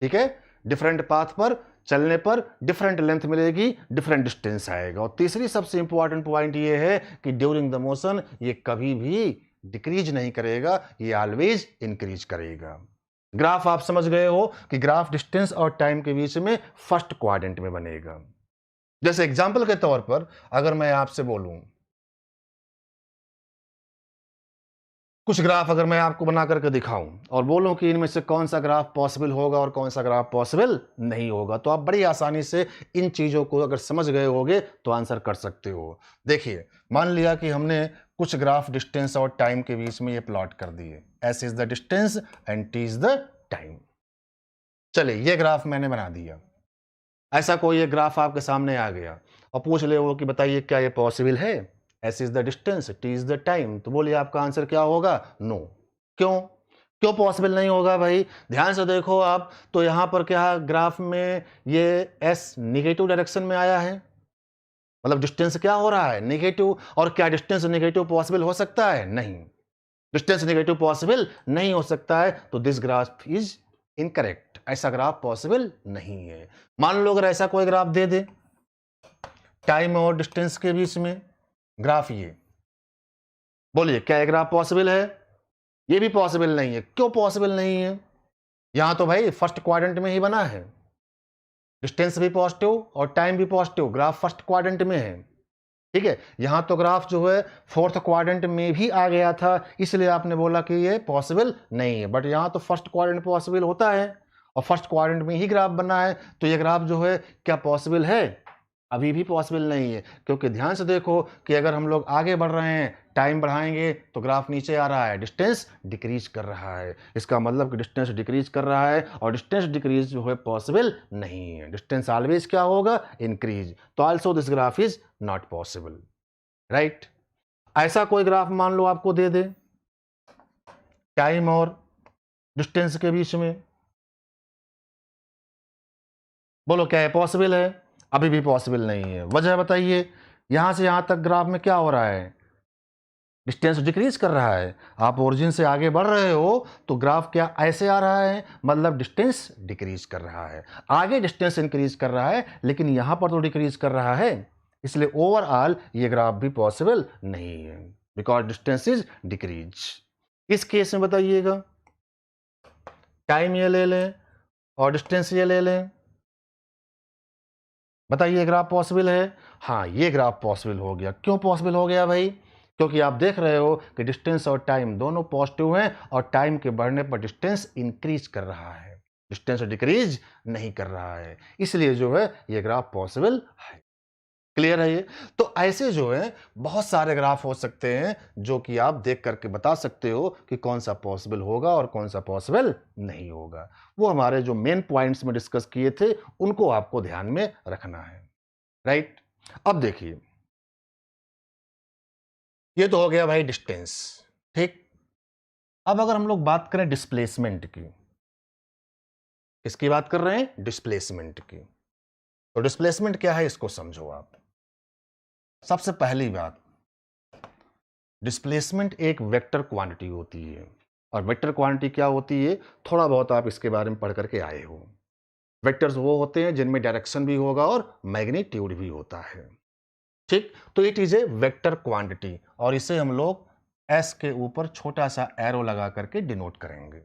ठीक है, डिफरेंट पाथ पर चलने पर डिफरेंट लेंथ मिलेगी, डिफरेंट डिस्टेंस आएगा। और तीसरी सबसे इंपॉर्टेंट पॉइंट ये है कि ड्यूरिंग द मोशन ये कभी भी डिक्रीज नहीं करेगा, ये ऑलवेज इंक्रीज करेगा। ग्राफ आप समझ गए हो कि ग्राफ डिस्टेंस और टाइम के बीच में फर्स्ट क्वाड्रेंट में बनेगा। जैसे एग्जांपल के तौर पर अगर मैं आपसे बोलूं, कुछ ग्राफ अगर मैं आपको बना करके दिखाऊं और बोलूं कि इनमें से कौन सा ग्राफ पॉसिबल होगा और कौन सा ग्राफ पॉसिबल नहीं होगा, तो आप बड़ी आसानी से इन चीजों को अगर समझ गए होगे तो आंसर कर सकते हो। देखिए, मान लिया कि हमने कुछ ग्राफ डिस्टेंस और टाइम के बीच में ये प्लॉट कर दिए, S is the distance and T is the time. चलिए, ये ग्राफ मैंने बना दिया। ऐसा कोई एक ग्राफ आपके सामने आ गया और पूछ ले वो कि बताइए क्या ये पॉसिबल है? S is the distance, T is the time, तो बोलिए आपका आंसर क्या होगा? नो। क्यों? क्यों पॉसिबल नहीं होगा भाई? ध्यान से देखो आप, तो यहां पर क्या ग्राफ में ये एस निगेटिव डायरेक्शन में आया है, मतलब डिस्टेंस क्या हो रहा है? नेगेटिव। और क्या डिस्टेंस नेगेटिव पॉसिबल हो सकता है? नहीं, डिस्टेंस नेगेटिव पॉसिबल नहीं हो सकता है, तो दिस ग्राफ इज इनकरेक्ट। ऐसा ग्राफ पॉसिबल नहीं है। मान लो अगर ऐसा कोई ग्राफ दे दे टाइम और डिस्टेंस के बीच में ग्राफ, ये बोलिए क्या ये ग्राफ पॉसिबल है? ये भी पॉसिबल नहीं है। क्यों पॉसिबल नहीं है? यहां तो भाई फर्स्ट क्वाड्रेंट में ही बना है, डिस्टेंस भी पॉजिटिव और टाइम भी पॉजिटिव, ग्राफ फर्स्ट क्वाड्रेंट में है। ठीक है, यहां तो ग्राफ जो है फोर्थ क्वाड्रेंट में भी आ गया था, इसलिए आपने बोला कि ये पॉसिबल नहीं है। बट यहां तो फर्स्ट क्वाड्रेंट पॉसिबल होता है और फर्स्ट क्वाड्रेंट में ही ग्राफ बना है, तो ये ग्राफ जो है क्या पॉसिबल है? अभी भी पॉसिबल नहीं है, क्योंकि ध्यान से देखो कि अगर हम लोग आगे बढ़ रहे हैं, टाइम बढ़ाएंगे तो ग्राफ नीचे आ रहा है, डिस्टेंस डिक्रीज कर रहा है। इसका मतलब कि डिस्टेंस डिक्रीज कर रहा है, और डिस्टेंस डिक्रीज जो है पॉसिबल नहीं है। डिस्टेंस ऑलवेज क्या होगा? इंक्रीज। तो also this graph is not possible, right? ऐसा कोई ग्राफ मान लो आपको दे दे टाइम और डिस्टेंस के बीच में, बोलो क्या है पॉसिबल है? अभी भी पॉसिबल नहीं है। वजह बताइए, यहां से यहां तक ग्राफ में क्या हो रहा है? डिस्टेंस डिक्रीज कर रहा है। आप ओरिजिन से आगे बढ़ रहे हो तो ग्राफ क्या ऐसे आ रहा है, मतलब डिस्टेंस डिक्रीज कर रहा है। आगे डिस्टेंस इंक्रीज कर रहा है, लेकिन यहां पर तो डिक्रीज कर रहा है, इसलिए ओवरऑल ये ग्राफ भी पॉसिबल नहीं है, बिकॉज डिस्टेंस इज डिक्रीज। इस केस में बताइएगा, टाइम ये ले लें और डिस्टेंस ये ले लें, बताइए ग्राफ पॉसिबल है? हाँ, ये ग्राफ पॉसिबल हो गया। क्यों पॉसिबल हो गया भाई? क्योंकि आप देख रहे हो कि डिस्टेंस और टाइम दोनों पॉजिटिव हैं, और टाइम के बढ़ने पर डिस्टेंस इंक्रीज कर रहा है, डिस्टेंस डिक्रीज नहीं कर रहा है, इसलिए जो है ये ग्राफ पॉसिबल है। क्लियर है ये? तो ऐसे जो है बहुत सारे ग्राफ हो सकते हैं जो कि आप देख करके बता सकते हो कि कौन सा पॉसिबल होगा और कौन सा पॉसिबल नहीं होगा। वो हमारे जो मेन पॉइंट्स में डिस्कस किए थे उनको आपको ध्यान में रखना है, राइट? अब देखिए, ये तो हो गया भाई डिस्टेंस, ठीक। अब अगर हम लोग बात करें डिस्प्लेसमेंट की, किसकी बात कर रहे हैं? डिस्प्लेसमेंट की। तो डिस्प्लेसमेंट क्या है इसको समझो आप। सबसे पहली बात, डिस्प्लेसमेंट एक वेक्टर क्वांटिटी होती है, और वेक्टर क्वांटिटी क्या होती है थोड़ा बहुत आप इसके बारे में पढ़ करके आए हो। वेक्टर्स वो होते हैं जिनमें डायरेक्शन भी होगा और मैग्नीट्यूड भी होता है। ठीक, तो it is a vector quantity और इसे हम लोग एस के ऊपर छोटा सा एरो लगा करके डिनोट करेंगे।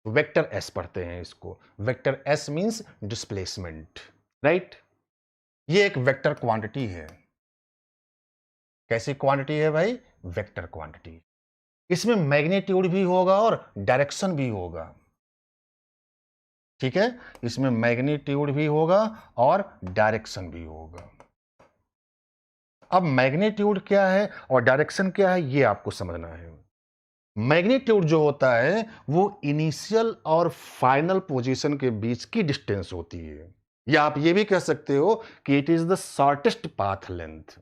वेक्टर एस पढ़ते हैं इसको। Vector S means displacement, right. ये एक वेक्टर क्वांटिटी है। कैसी क्वांटिटी है भाई? Vector quantity. इसमें मैग्नीट्यूड भी होगा और डायरेक्शन भी होगा, ठीक है। इसमें मैग्नीट्यूड भी होगा और डायरेक्शन भी होगा। अब मैग्नीट्यूड क्या है और डायरेक्शन क्या है ये आपको समझना है। मैग्नीट्यूड जो होता है वो इनिशियल और फाइनल पोजीशन के बीच की डिस्टेंस होती है, या आप ये भी कह सकते हो कि it is the shortest path length,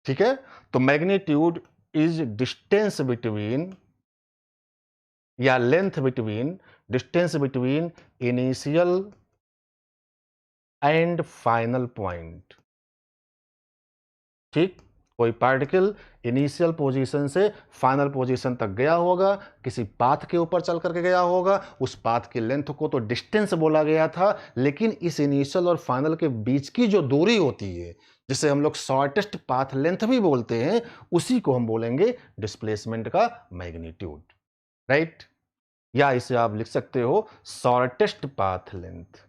ठीक है। तो मैग्नीट्यूड इज डिस्टेंस बिटवीन या length between, distance between initial and final point, ठीक। कोई पार्टिकल इनिशियल पोजीशन से फाइनल पोजीशन तक गया होगा, किसी पाथ के ऊपर चल करके गया होगा, उस पाथ की लेंथ को तो डिस्टेंस बोला गया था, लेकिन इस इनिशियल और फाइनल के बीच की जो दूरी होती है जिसे हम लोग शॉर्टेस्ट पाथ लेंथ भी बोलते हैं, उसी को हम बोलेंगे डिस्प्लेसमेंट का मैग्नीट्यूड, राइट। या इसे आप लिख सकते हो shortest path length.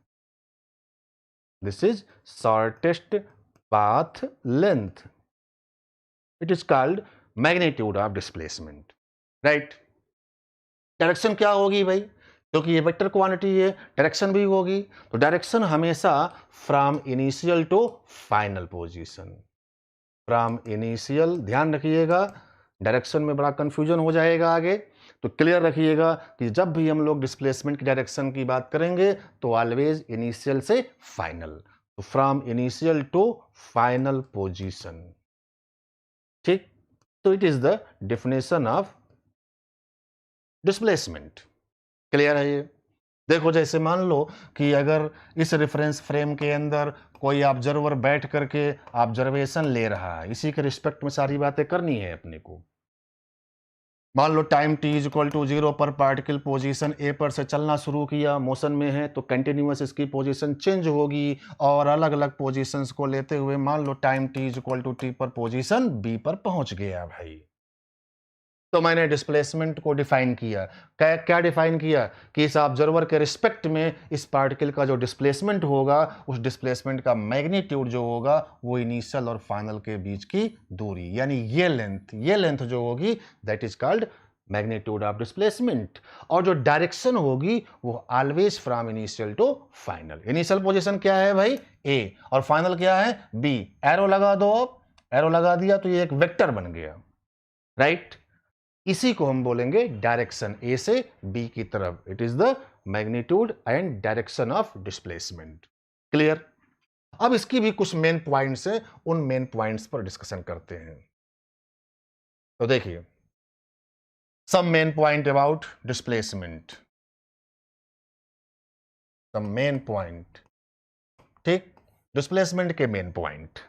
This is shortest path length. It is called magnitude of displacement, right. Direction क्या होगी भाई? क्योंकि ये वेक्टर क्वांटिटी है, डायरेक्शन भी होगी, तो डायरेक्शन हमेशा from initial to final position. From initial, ध्यान रखिएगा डायरेक्शन में बड़ा कंफ्यूजन हो जाएगा आगे, तो क्लियर रखिएगा कि जब भी हम लोग डिस्प्लेसमेंट की डायरेक्शन की बात करेंगे तो ऑलवेज इनिशियल से फाइनल, तो from initial to final position, ठीक। तो it is the definition of displacement. Clear है ये? देखो जैसे मान लो कि अगर इस रेफरेंस फ्रेम के अंदर कोई ऑब्जर्वर बैठ करके ऑब्जर्वेशन ले रहा है, इसी के रिस्पेक्ट में सारी बातें करनी है अपने को। मान लो time t is equal to 0 पर पार्टिकल पोजीशन ए पर से चलना शुरू किया, मोशन में है, तो कंटिन्यूअस इसकी पोजीशन चेंज होगी और अलग अलग पोजीशंस को लेते हुए मान लो time t is equal to t पर पोजीशन b पर पहुंच गया भाई। तो मैंने डिस्प्लेसमेंट को डिफाइन किया। क्या क्या डिफाइन किया? कि इस ऑब्जर्वर के रिस्पेक्ट में इस पार्टिकल का जो डिस्प्लेसमेंट होगा, उस डिस्प्लेसमेंट का मैग्नीट्यूड जो होगा वो इनिशियल और फाइनल के बीच की दूरी, यानी ये लेंथ जो होगी that is called magnitude of displacement. और जो डायरेक्शन होगी वो always from initial to final. Initial position क्या है भाई? ए, और फाइनल क्या है? बी। एरो लगा दो, एरो लगा दिया तो ये एक वेक्टर बन गया, राइट। इसी को हम बोलेंगे डायरेक्शन ए से बी की तरफ। It is the magnitude and direction of displacement. Clear? अब इसकी भी कुछ मेन पॉइंट्स हैं, उन मेन पॉइंट्स पर डिस्कशन करते हैं। तो देखिए some main point about displacement, some main point, ठीक। डिस्प्लेसमेंट के मेन पॉइंट,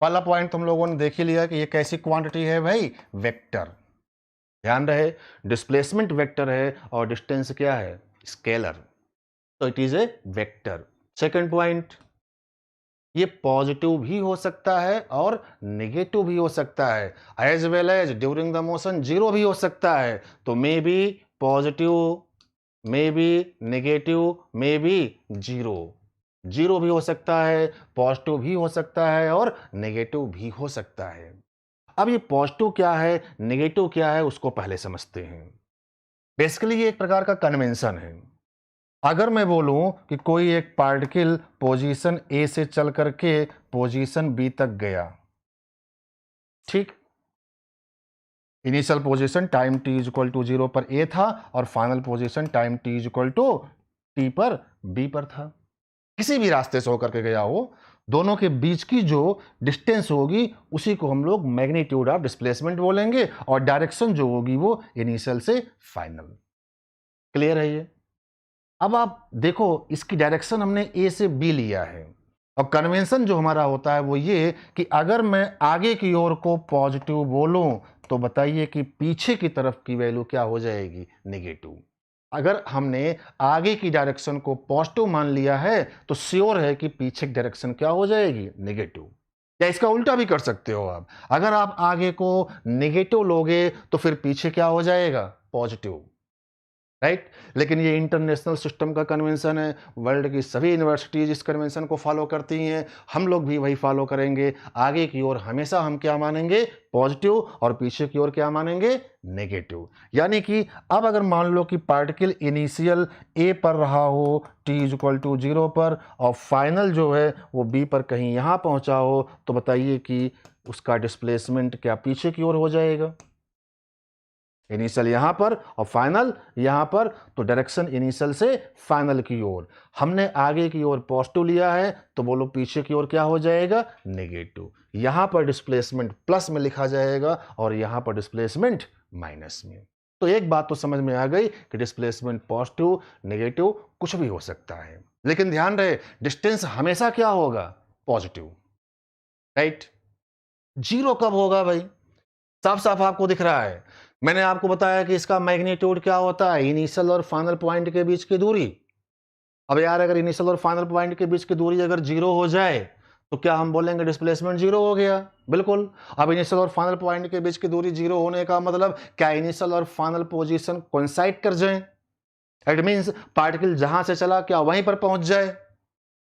पहला पॉइंट तो हम लोगों ने देख ही लिया कि ये कैसी क्वांटिटी है भाई? वेक्टर। ध्यान रहे डिस्प्लेसमेंट वेक्टर है और डिस्टेंस क्या है? स्केलर, तो it is a vector. Second point, ये पॉजिटिव भी हो सकता है और नेगेटिव भी हो सकता है, as well as during the motion zero भी हो सकता है। तो may be positive, may be negative, may be zero. Zero भी हो सकता है, पॉजिटिव भी हो सकता है और नेगेटिव भी हो सकता है। अब ये पॉजिटिव क्या है, नेगेटिव क्या है, उसको पहले समझते हैं। बेसिकली ये एक प्रकार का कन्वेंशन है। अगर मैं बोलूं कि कोई एक पार्टिकल पोजीशन ए से चल करके पोजीशन बी तक गया, ठीक। Initial position time t is equal to 0 पर ए था और final position time t is equal to t पर बी पर था। किसी भी रास्ते से होकर के गया हो, दोनों के बीच की जो डिस्टेंस होगी उसी को हम लोग मैग्नीट्यूड ऑफ डिस्प्लेसमेंट बोलेंगे और डायरेक्शन जो होगी वो इनिशियल से फाइनल। क्लियर है ये? अब आप देखो इसकी डायरेक्शन हमने ए से बी लिया है और कन्वेंशन जो हमारा होता है वो ये कि अगर मैं आगे की ओर को पॉजिटिव बोलूं तो बताइए कि पीछे की तरफ की वैल्यू क्या हो जाएगी? नेगेटिव। अगर हमने आगे की डायरेक्शन को पॉजिटिव मान लिया है तो श्योर है कि पीछे की डायरेक्शन क्या हो जाएगी? नेगेटिव। या इसका उल्टा भी कर सकते हो आप। अगर आप आगे को नेगेटिव लोगे तो फिर पीछे क्या हो जाएगा? Positive, right? लेकिन ये इंटरनेशनल सिस्टम का कन्वेंशन है, वर्ल्ड की सभी यूनिवर्सिटीज इस कन्वेंशन को फॉलो करती हैं, हम लोग भी वही फॉलो करेंगे। आगे की ओर हमेशा हम क्या मानेंगे? पॉजिटिव, और पीछे की ओर क्या मानेंगे? नेगेटिव। यानी कि अब अगर मान लो कि पार्टिकल इनिशियल ए पर रहा हो t इक्वल टू 0 पर, और फाइनल जो है वो बी पर कहीं यहाँ पहुँचा हो, तो बताइए कि उसका डिस्प्लेसमेंट क्या पीछे की ओर हो जाएगा? इनिशियल यहां पर और फाइनल यहां पर, तो डायरेक्शन इनिशियल से फाइनल की ओर। हमने आगे की ओर पॉजिटिव लिया है, तो बोलो पीछे की ओर क्या हो जाएगा? नेगेटिव। यहां पर डिस्प्लेसमेंट प्लस में लिखा जाएगा और यहां पर डिस्प्लेसमेंट माइनस में। तो एक बात तो समझ में आ गई कि डिस्प्लेसमेंट पॉजिटिव नेगेटिव कुछ भी हो सकता है, लेकिन ध्यान रहे डिस्टेंस हमेशा क्या होगा? Positive, right? जीरो कब होगा भाई? साफ साफ आपको दिख रहा है। मैंने आपको बताया कि इसका मैग्नीट्यूड क्या होता है? इनिशियल और फाइनल पॉइंट के बीच की दूरी। अब यार अगर इनिशियल और फाइनल पॉइंट के बीच की दूरी अगर जीरो हो जाए तो क्या हम बोलेंगे डिस्प्लेसमेंट जीरो हो गया? बिल्कुल। अब इनिशियल और फाइनल पॉइंट के बीच की दूरी जीरो होने का मतलब क्या इनिशियल और फाइनल पोजीशन कोइंसाइड कर जाए? इट मींस पार्टिकल जहां से चला क्या वहीं पर पहुंच जाए?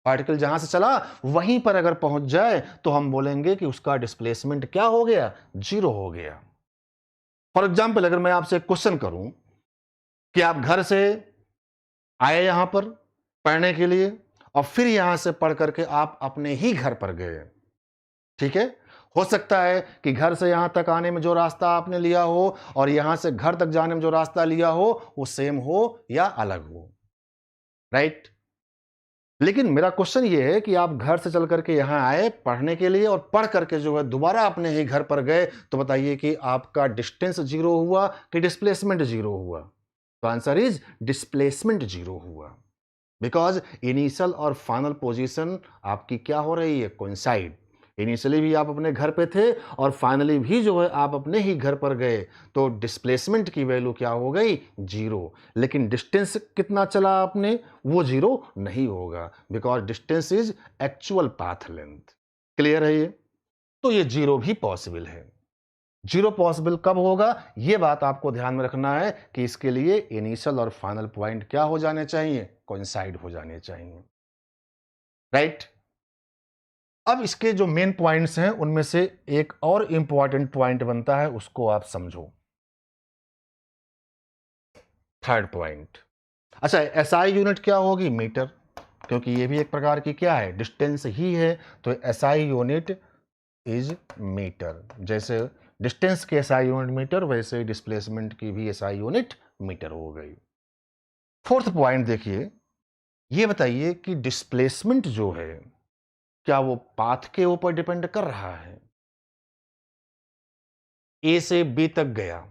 पार्टिकल जहां से चला वहीं पर अगर पहुंच जाए तो हम बोलेंगे कि उसका डिस्प्लेसमेंट क्या हो गया? जीरो हो गया। फॉर एग्जाम्पल अगर मैं आपसे क्वेश्चन करूं कि आप घर से आए यहां पर पढ़ने के लिए और फिर यहां से पढ़ करके आप अपने ही घर पर गए, ठीक है? हो सकता है कि घर से यहां तक आने में जो रास्ता आपने लिया हो और यहां से घर तक जाने में जो रास्ता लिया हो वो सेम हो या अलग हो, राइट? लेकिन मेरा क्वेश्चन ये है कि आप घर से चल करके यहां आए पढ़ने के लिए और पढ़ करके जो है दोबारा अपने ही घर पर गए, तो बताइए कि आपका डिस्टेंस जीरो हुआ कि डिस्प्लेसमेंट जीरो हुआ? तो आंसर इज डिस्प्लेसमेंट जीरो हुआ, बिकॉज इनिशियल और फाइनल पोजीशन आपकी क्या हो रही है? कोइंसाइड। इनिशियली भी आप अपने घर पे थे और फाइनली भी जो है आप अपने ही घर पर गए, तो डिस्प्लेसमेंट की वैल्यू क्या हो गई? जीरो। लेकिन डिस्टेंस कितना चला आपने? वो जीरो नहीं होगा, because distance is actual path length. Clear है ये? तो ये जीरो भी पॉसिबल है। जीरो पॉसिबल कब होगा? यह बात आपको ध्यान में रखना है कि इसके लिए इनिशियल और फाइनल पॉइंट क्या हो जाने चाहिए? कोइंसाइड हो जाने चाहिए, राइट? अब इसके जो मेन पॉइंट्स हैं उनमें से एक और इंपॉर्टेंट पॉइंट बनता है, उसको आप समझो। Third point. अच्छा, एसआई यूनिट क्या होगी? मीटर, क्योंकि ये भी एक प्रकार की क्या है? डिस्टेंस ही है, तो एसआई यूनिट इज मीटर। जैसे डिस्टेंस की एसआई यूनिट मीटर, वैसे डिस्प्लेसमेंट की भी एसआई यूनिट मीटर हो गई। फोर्थ पॉइंट देखिए, ये बताइए कि डिस्प्लेसमेंट जो है क्या वो पाथ के ऊपर डिपेंड कर रहा है? ए से बी तक गया,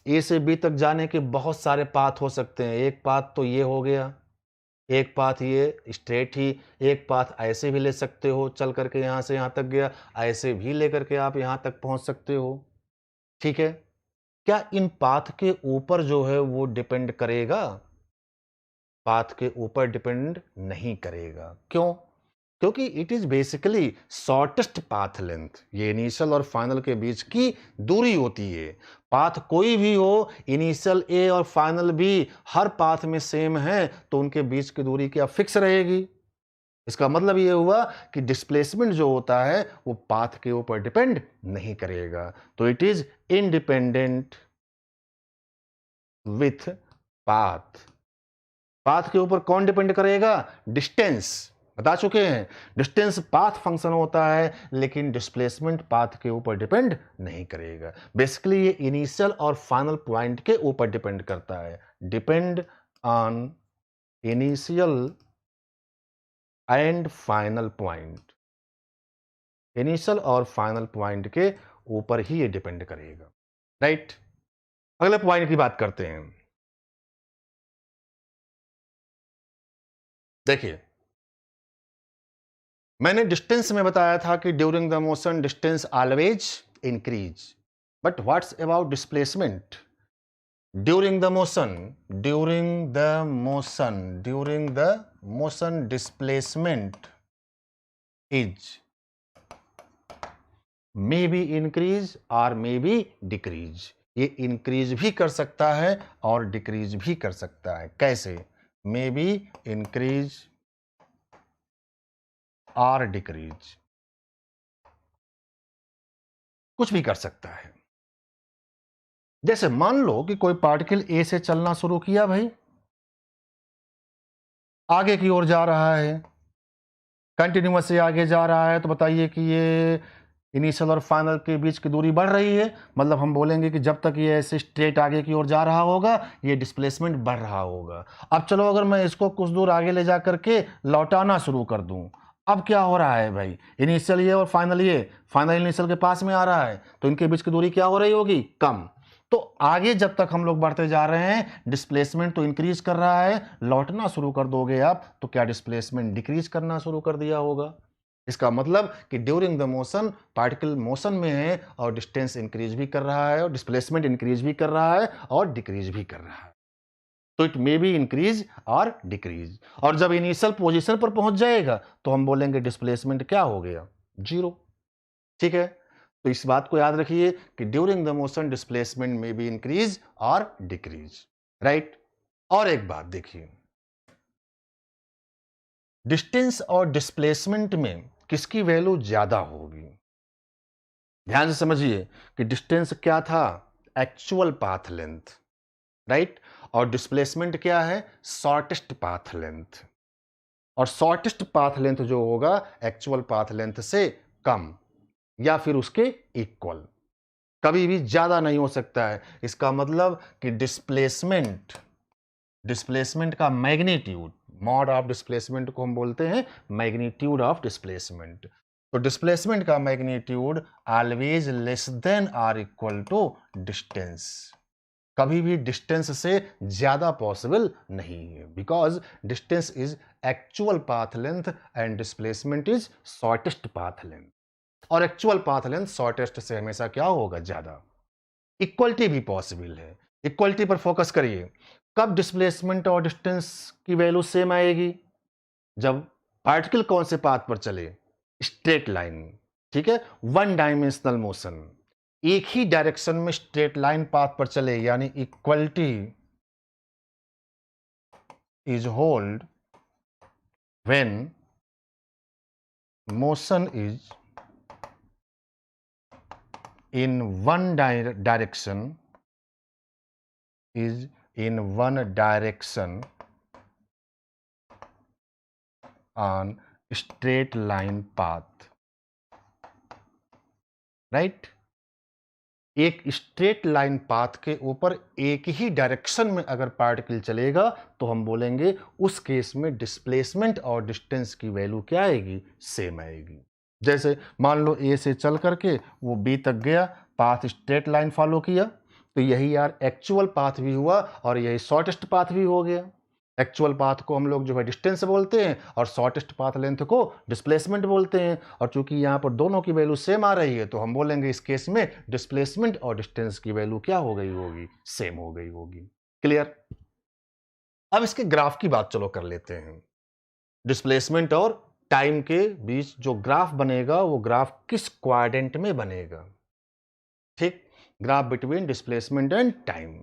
ए से बी तक जाने के बहुत सारे पाथ हो सकते हैं। एक पाथ तो ये हो गया, एक पाथ ये स्ट्रेट ही, एक पाथ ऐसे भी ले सकते हो, चल करके यहां से यहां तक गया, ऐसे भी लेकर के आप यहां तक पहुंच सकते हो, ठीक है? क्या इन पाथ के ऊपर जो है वो डिपेंड करेगा? पाथ के ऊपर डिपेंड नहीं करेगा। क्यों? क्योंकि it is basically shortest path length. ये इनिशियल और फाइनल के बीच की दूरी होती है। पाथ कोई भी हो, इनिशियल ए और फाइनल बी हर पाथ में सेम है, तो उनके बीच की दूरी क्या फिक्स रहेगी? इसका मतलब ये हुआ कि डिस्प्लेसमेंट जो होता है वो पाथ के ऊपर डिपेंड नहीं करेगा, तो it is independent with path. Path के ऊपर कौन डिपेंड करेगा? डिस्टेंस। बता चुके हैं, डिस्टेंस पाथ फंक्शन होता है, लेकिन डिस्प्लेसमेंट पाथ के ऊपर डिपेंड नहीं करेगा। बेसिकली ये इनिशियल और फाइनल पॉइंट के ऊपर डिपेंड करता है। Depend on initial and final point. Initial और फाइनल पॉइंट के ऊपर ही ये डिपेंड करेगा, राइट? अगले पॉइंट की बात करते हैं। देखिए, मैंने डिस्टेंस में बताया था कि during the motion distance always increase, but what's about displacement? During the motion, during the motion displacement is may be increase और मे बी डिक्रीज। ये इंक्रीज भी कर सकता है और डिक्रीज भी कर सकता है। कैसे? मे बी इंक्रीज और डिक्रीज, कुछ भी कर सकता है। जैसे मान लो कि कोई पार्टिकल ए से चलना शुरू किया भाई, आगे की ओर जा रहा है, कंटिन्यूअस से आगे जा रहा है, तो बताइए कि ये इनिशियल और फाइनल के बीच की दूरी बढ़ रही है। मतलब हम बोलेंगे कि जब तक ये ऐसे स्ट्रेट आगे की ओर जा रहा होगा, ये डिस्प्लेसमेंट बढ़ रहा होगा। अब चलो अगर मैं इसको कुछ दूर आगे ले जा करके लौटाना शुरू कर दूं, अब क्या हो रहा है भाई? इनिशियल ये और फाइनल ये, फाइनल इनिशियल के पास में आ रहा है, तो इनके बीच की दूरी क्या हो रही होगी? कम। तो आगे जब तक हम लोग बढ़ते जा रहे हैं, डिस्प्लेसमेंट तो इंक्रीज कर रहा है, लौटना शुरू कर दोगे आप तो क्या डिस्प्लेसमेंट डिक्रीज करना शुरू कर दिया होगा। इसका मतलब कि during the motion particle motion में है और डिस्टेंस इंक्रीज भी कर रहा है और डिस्प्लेसमेंट इंक्रीज भी कर रहा है और डिक्रीज भी कर रहा है। तो इट मे बी इंक्रीज और डिक्रीज। और जब इनिशियल पोजीशन पर पहुंच जाएगा तो हम बोलेंगे डिस्प्लेसमेंट क्या हो गया? जीरो। ठीक है, तो इस बात को याद रखिए कि ड्यूरिंग द मोशन डिस्प्लेसमेंट में बी इंक्रीज और डिक्रीज। राइट। और एक बात देखिए, डिस्टेंस और डिस्प्लेसमेंट में किसकी वैल्यू ज्यादा होगी? ध्यान से समझिए कि डिस्टेंस क्या था? Actual path length. राइट। और डिस्प्लेसमेंट क्या है? Shortest path length. और शॉर्टेस्ट पाथ लेंथ जो होगा एक्चुअल पाथ लेंथ से कम या फिर उसके इक्वल, कभी भी ज्यादा नहीं हो सकता है। इसका मतलब कि डिस्प्लेसमेंट का मैग्नीट्यूड, मॉड ऑफ डिस्प्लेसमेंट को हम बोलते हैं मैग्नीट्यूड ऑफ डिस्प्लेसमेंट। तो डिस्प्लेसमेंट का magnitude always less than or equal to distance. कभी भी डिस्टेंस से ज्यादा पॉसिबल नहीं है, because distance is actual path length and displacement is shortest path length. और एक्चुअल पाथ लेंथ शॉर्टेस्ट से हमेशा क्या होगा? ज्यादा। इक्वलिटी भी पॉसिबल है। इक्वलिटी पर फोकस करिए। कब डिस्प्लेसमेंट और डिस्टेंस की वैल्यू सेम आएगी? जब पार्टिकल कौन से पाथ पर चले? Straight line. ठीक है, वन डायमेंशनल मोशन, एक ही डायरेक्शन में स्ट्रेट लाइन पाथ पर चले, यानी equality is hold when motion is in one direction on straight line path, right? एक स्ट्रेट लाइन पाथ के ऊपर एक ही डायरेक्शन में अगर पार्टिकल चलेगा तो हम बोलेंगे उस केस में डिस्प्लेसमेंट और डिस्टेंस की वैल्यू क्या आएगी? सेम आएगी। जैसे मान लो ए से चल करके वो बी तक गया, पाथ स्ट्रेट लाइन फॉलो किया, तो यही यार एक्चुअल पाथ भी हुआ और यही शॉर्टेस्ट पाथ भी हो गया। एक्चुअल पाथ को हम लोग जो है डिस्टेंस बोलते हैं और शॉर्टेस्ट पाथ लेंथ को डिस्प्लेसमेंट बोलते हैं। और चूंकि यहाँ पर दोनों की वैल्यू सेम आ रही है तो हम बोलेंगे इस केस में डिस्प्लेसमेंट और डिस्टेंस की वैल्यू क्या हो गई होगी? सेम हो गई होगी। क्लियर? अब इसके ग्राफ की बात चलो कर लेते हैं। डिस्प्लेसमेंट और टाइम के बीच जो ग्राफ बनेगा वो ग्राफ किस क्वाड्रेंट में बनेगा? ठीक, graph between displacement and time.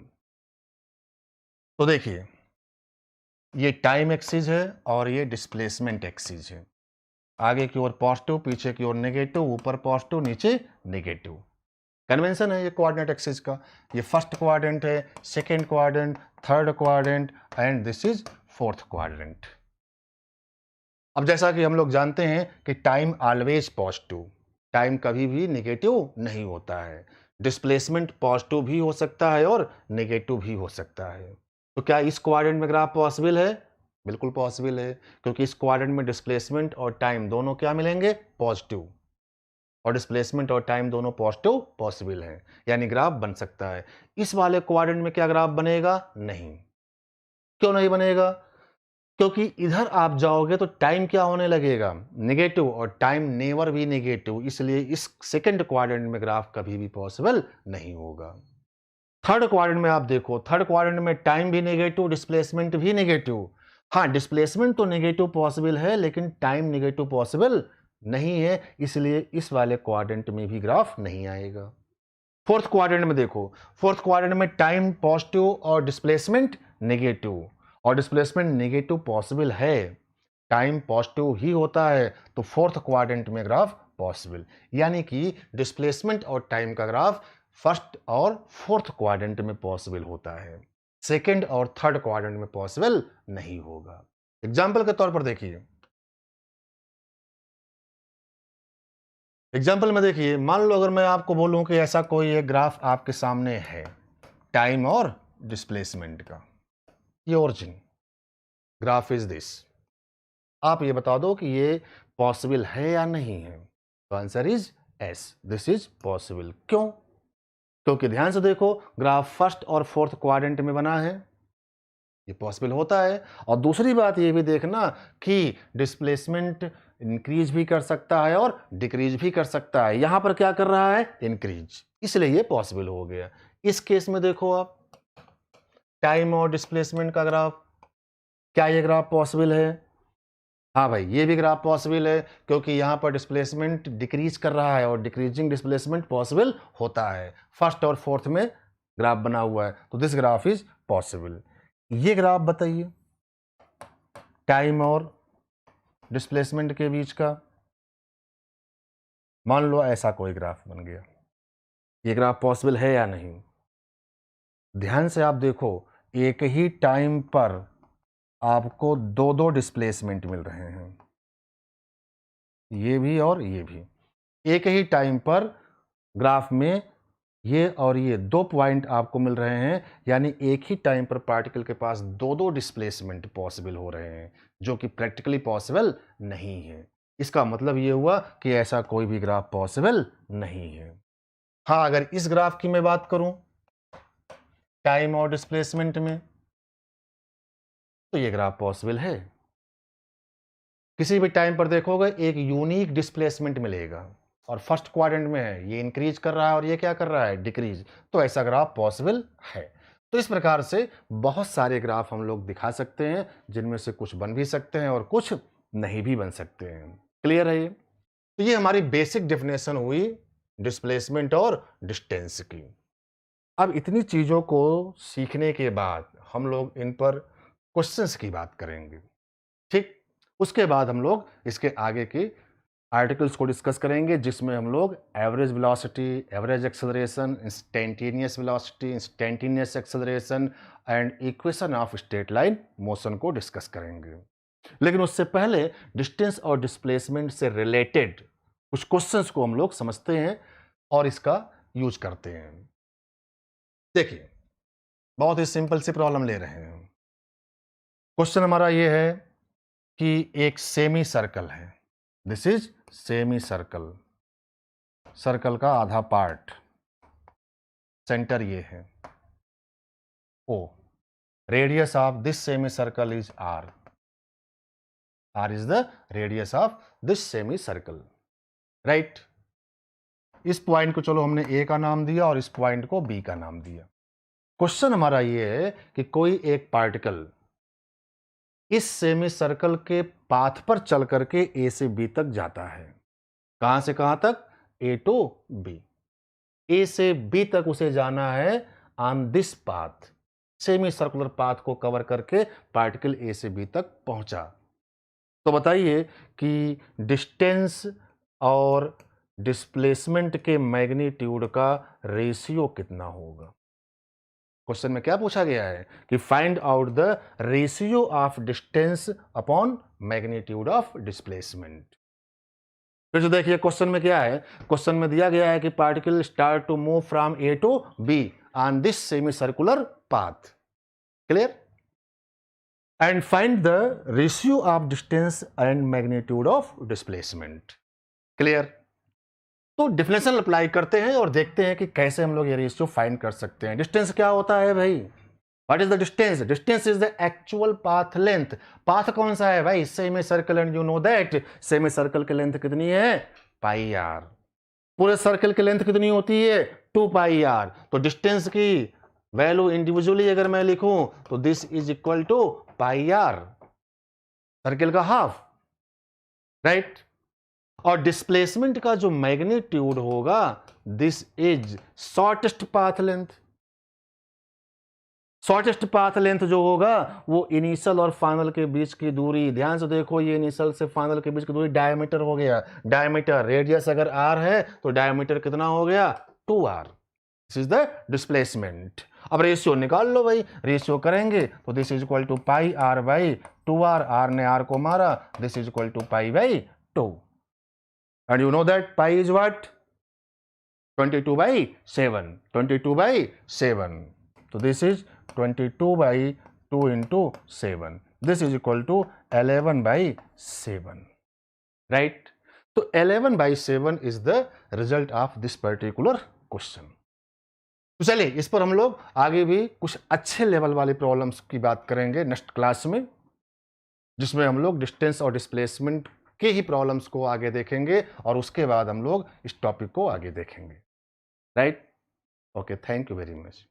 तो देखिए, ये टाइम एक्सिस है और ये डिस्प्लेसमेंट एक्सिस है। आगे की ओर पॉजिटिव, पीछे की ओर नेगेटिव, ऊपर पॉजिटिव नीचे नेगेटिव। कन्वेंशन है ये कोऑर्डिनेट एक्सिस का। ये फर्स्ट क्वाड्रेंट है, second quadrant, third quadrant and this is fourth quadrant. अब जैसा कि हम लोग जानते हैं कि टाइम ऑलवेज पॉजिटिव, टाइम कभी भी नेगेटिव नहीं होता है। डिस्प्लेसमेंट पॉजिटिव भी हो सकता है और नेगेटिव भी हो सकता है। तो क्या इस क्वाड्रेंट में ग्राफ पॉसिबल है? बिल्कुल पॉसिबल है, क्योंकि इस क्वाड्रेंट में डिस्प्लेसमेंट और टाइम दोनों क्या मिलेंगे? पॉजिटिव। और डिस्प्लेसमेंट और टाइम दोनों पॉजिटिव पॉसिबल है, यानी ग्राफ बन सकता है। इस वाले क्वाड्रेंट में क्या ग्राफ बनेगा? नहीं। क्यों नहीं बनेगा? क्योंकि इधर आप जाओगे तो टाइम क्या होने लगेगा? नेगेटिव, और टाइम नेवर भी नेगेटिव, इसलिए इस सेकंड क्वाड्रेंट में ग्राफ कभी भी पॉसिबल नहीं होगा। थर्ड क्वाड्रेंट में आप देखो, थर्ड क्वाड्रेंट में टाइम भी नेगेटिव, डिस्प्लेसमेंट भी नेगेटिव। हाँ, डिस्प्लेसमेंट तो नेगेटिव पॉसिबल है लेकिन टाइम नेगेटिव पॉसिबल नहीं है, इसलिए इस वाले क्वाड्रेंट में भी ग्राफ नहीं आएगा। फोर्थ क्वाड्रेंट में देखो, फोर्थ क्वाड्रेंट में टाइम पॉजिटिव और डिस्प्लेसमेंट नेगेटिव, और डिस्प्लेसमेंट नेगेटिव पॉसिबल है, टाइम पॉजिटिव ही होता है, तो फोर्थ क्वाड्रेंट में ग्राफ पॉसिबल, यानी कि डिस्प्लेसमेंट और टाइम का ग्राफ फर्स्ट और फोर्थ क्वाड्रेंट में पॉसिबल होता है, सेकंड और थर्ड क्वाड्रेंट में पॉसिबल नहीं होगा। एग्जाम्पल के तौर पर देखिए, एग्जाम्पल में देखिए, मान लो अगर मैं आपको बोलूं कि ऐसा कोई एक ग्राफ आपके सामने है टाइम और डिस्प्लेसमेंट का, ये ओरिजिन ग्राफ इज दिस, आप ये बता दो कि ये पॉसिबल है या नहीं है, तो answer is S, this is possible. क्यों? क्योंकि ध्यान से देखो, ग्राफ फर्स्ट और फोर्थ क्वाड्रेंट में बना है, ये पॉसिबल होता है। और दूसरी बात ये भी देखना कि डिस्प्लेसमेंट इंक्रीज भी कर सकता है और डिक्रीज भी कर सकता है, यहां पर क्या कर रहा है, इंक्रीज, इसलिए ये पॉसिबल हो गया। इस केस में देखो आप, टाइम और डिस्प्लेसमेंट का ग्राफ, क्या ये ग्राफ पॉसिबल है? हाँ भाई, ये भी ग्राफ पॉसिबल है, क्योंकि यहां पर डिस्प्लेसमेंट डिक्रीज कर रहा है और डिक्रीजिंग डिस्प्लेसमेंट पॉसिबल होता है, फर्स्ट और फोर्थ में ग्राफ बना हुआ है, तो दिस ग्राफ इज पॉसिबल। ये ग्राफ बताइए टाइम और डिस्प्लेसमेंट के बीच का, मान लो ऐसा कोई ग्राफ बन गया, ये ग्राफ पॉसिबल है या नहीं? ध्यान से आप देखो, एक ही टाइम पर आपको दो दो डिस्प्लेसमेंट मिल रहे हैं, ये भी और ये भी, एक ही टाइम पर ग्राफ में ये और ये दो पॉइंट आपको मिल रहे हैं, यानी एक ही टाइम पर पार्टिकल के पास दो दो डिस्प्लेसमेंट पॉसिबल हो रहे हैं, जो कि प्रैक्टिकली पॉसिबल नहीं है। इसका मतलब ये हुआ कि ऐसा कोई भी ग्राफ पॉसिबल नहीं है। हाँ, अगर इस ग्राफ की मैं बात करूं टाइम और डिस्प्लेसमेंट में, तो ये ग्राफ पॉसिबल है। किसी भी टाइम पर देखोगे एक यूनिक डिस्प्लेसमेंट मिलेगा, और फर्स्ट क्वाड्रेंट में है, ये इंक्रीज कर रहा है और ये क्या कर रहा है, डिक्रीज, तो ऐसा ग्राफ पॉसिबल है। तो इस प्रकार से बहुत सारे ग्राफ हम लोग दिखा सकते हैं, जिनमें से कुछ बन भी सकते हैं और कुछ नहीं भी बन सकते हैं। क्लियर है ये? तो ये हमारी बेसिक डेफिनेशन हुई डिस्प्लेसमेंट और डिस्टेंस की। अब इतनी चीजों को सीखने के बाद हम लोग इन पर क्वेश्चंस की बात करेंगे, ठीक? उसके बाद हम लोग इसके आगे के आर्टिकल्स को डिस्कस करेंगे, जिसमें हम लोग average velocity, average acceleration, instantaneous velocity, instantaneous acceleration and equation of straight line motion को डिस्कस करेंगे। लेकिन उससे पहले डिस्टेंस और डिस्प्लेसमेंट से रिलेटेड कुछ क्वेश्चंस को हम लोग समझते हैं और इसका यूज करते हैं। देखिए, बहुत ही सिंपल सी प्रॉब्लम ले रहे हैं। क्वेश्चन हमारा ये है कि एक सेमी सर्कल है, this is semi circle, circle का आधा पार्ट, सेंटर ये है O, radius of this semi circle is R, R is the radius of this semi circle, right? इस पॉइंट को चलो हमने ए का नाम दिया और इस पॉइंट को बी का नाम दिया। क्वेश्चन हमारा ये है कि कोई एक पार्टिकल इस सेमी सर्कल के पाथ पर चल करके ए से बी तक जाता है, कहां से कहां तक, ए टू बी, ए से बी तक उसे जाना है on this path, semi circular path को कवर करके पार्टिकल ए से बी तक पहुंचा। तो बताइए कि डिस्टेंस और डिस्प्लेसमेंट के मैग्नीट्यूड का रेशियो कितना होगा। क्वेश्चन में क्या पूछा गया है कि find out the ratio of distance upon magnitude of displacement. फिर से देखिए क्वेश्चन में क्या है, क्वेश्चन में दिया गया है कि particle start to move from A to B on this semi circular path, clear, and find the ratio of distance and magnitude of displacement, clear. तो डिफिनेशन अप्लाई करते हैं और देखते हैं कि कैसे हम लोग ये रेशियो फाइंड कर सकते हैं। डिस्टेंस क्या होता है भाई, what is the distance? Distance is the actual path length. Path कौन सा है भाई, semi circle, and you know that semi circle की लेंथ कितनी है, पाई आर। पूरे सर्कल की लेंथ कितनी होती है, 2 पाई आर। तो डिस्टेंस की वैल्यू इंडिविजुअली अगर मैं लिखूं तो this is equal to pi r, circle का हाफ, राइट। और डिस्प्लेसमेंट का जो मैग्नीट्यूड होगा, this is shortest path length. Shortest path length जो होगा वो इनिशियल और फाइनल के बीच की दूरी, ध्यान से देखो, ये इनिशियल से फाइनल के बीच की दूरी डायमीटर हो गया। डायमीटर, रेडियस अगर r है तो डायमीटर कितना हो गया, 2r। This is the displacement. अब रेशियो निकाल लो भाई, रेशियो करेंगे तो this is equal to pi r by 2r, r ने r को मारा, this is equal to pi by 2। And you know that pi is what, 22/7, 22/7। तो this is 22/2 into 7, this is equal to 11/7, right? तो 11/7 is the result of this particular question। तो चलिए इस पर हम लोग आगे भी कुछ अच्छे लेवल वाली प्रॉब्लम्स की बात करेंगे नेक्स्ट क्लास में, जिसमें हम लोग डिस्टेंस और डिस्प्लेसमेंट के ही प्रॉब्लम्स को आगे देखेंगे और उसके बाद हम लोग इस टॉपिक को आगे देखेंगे, right? Okay, thank you very much.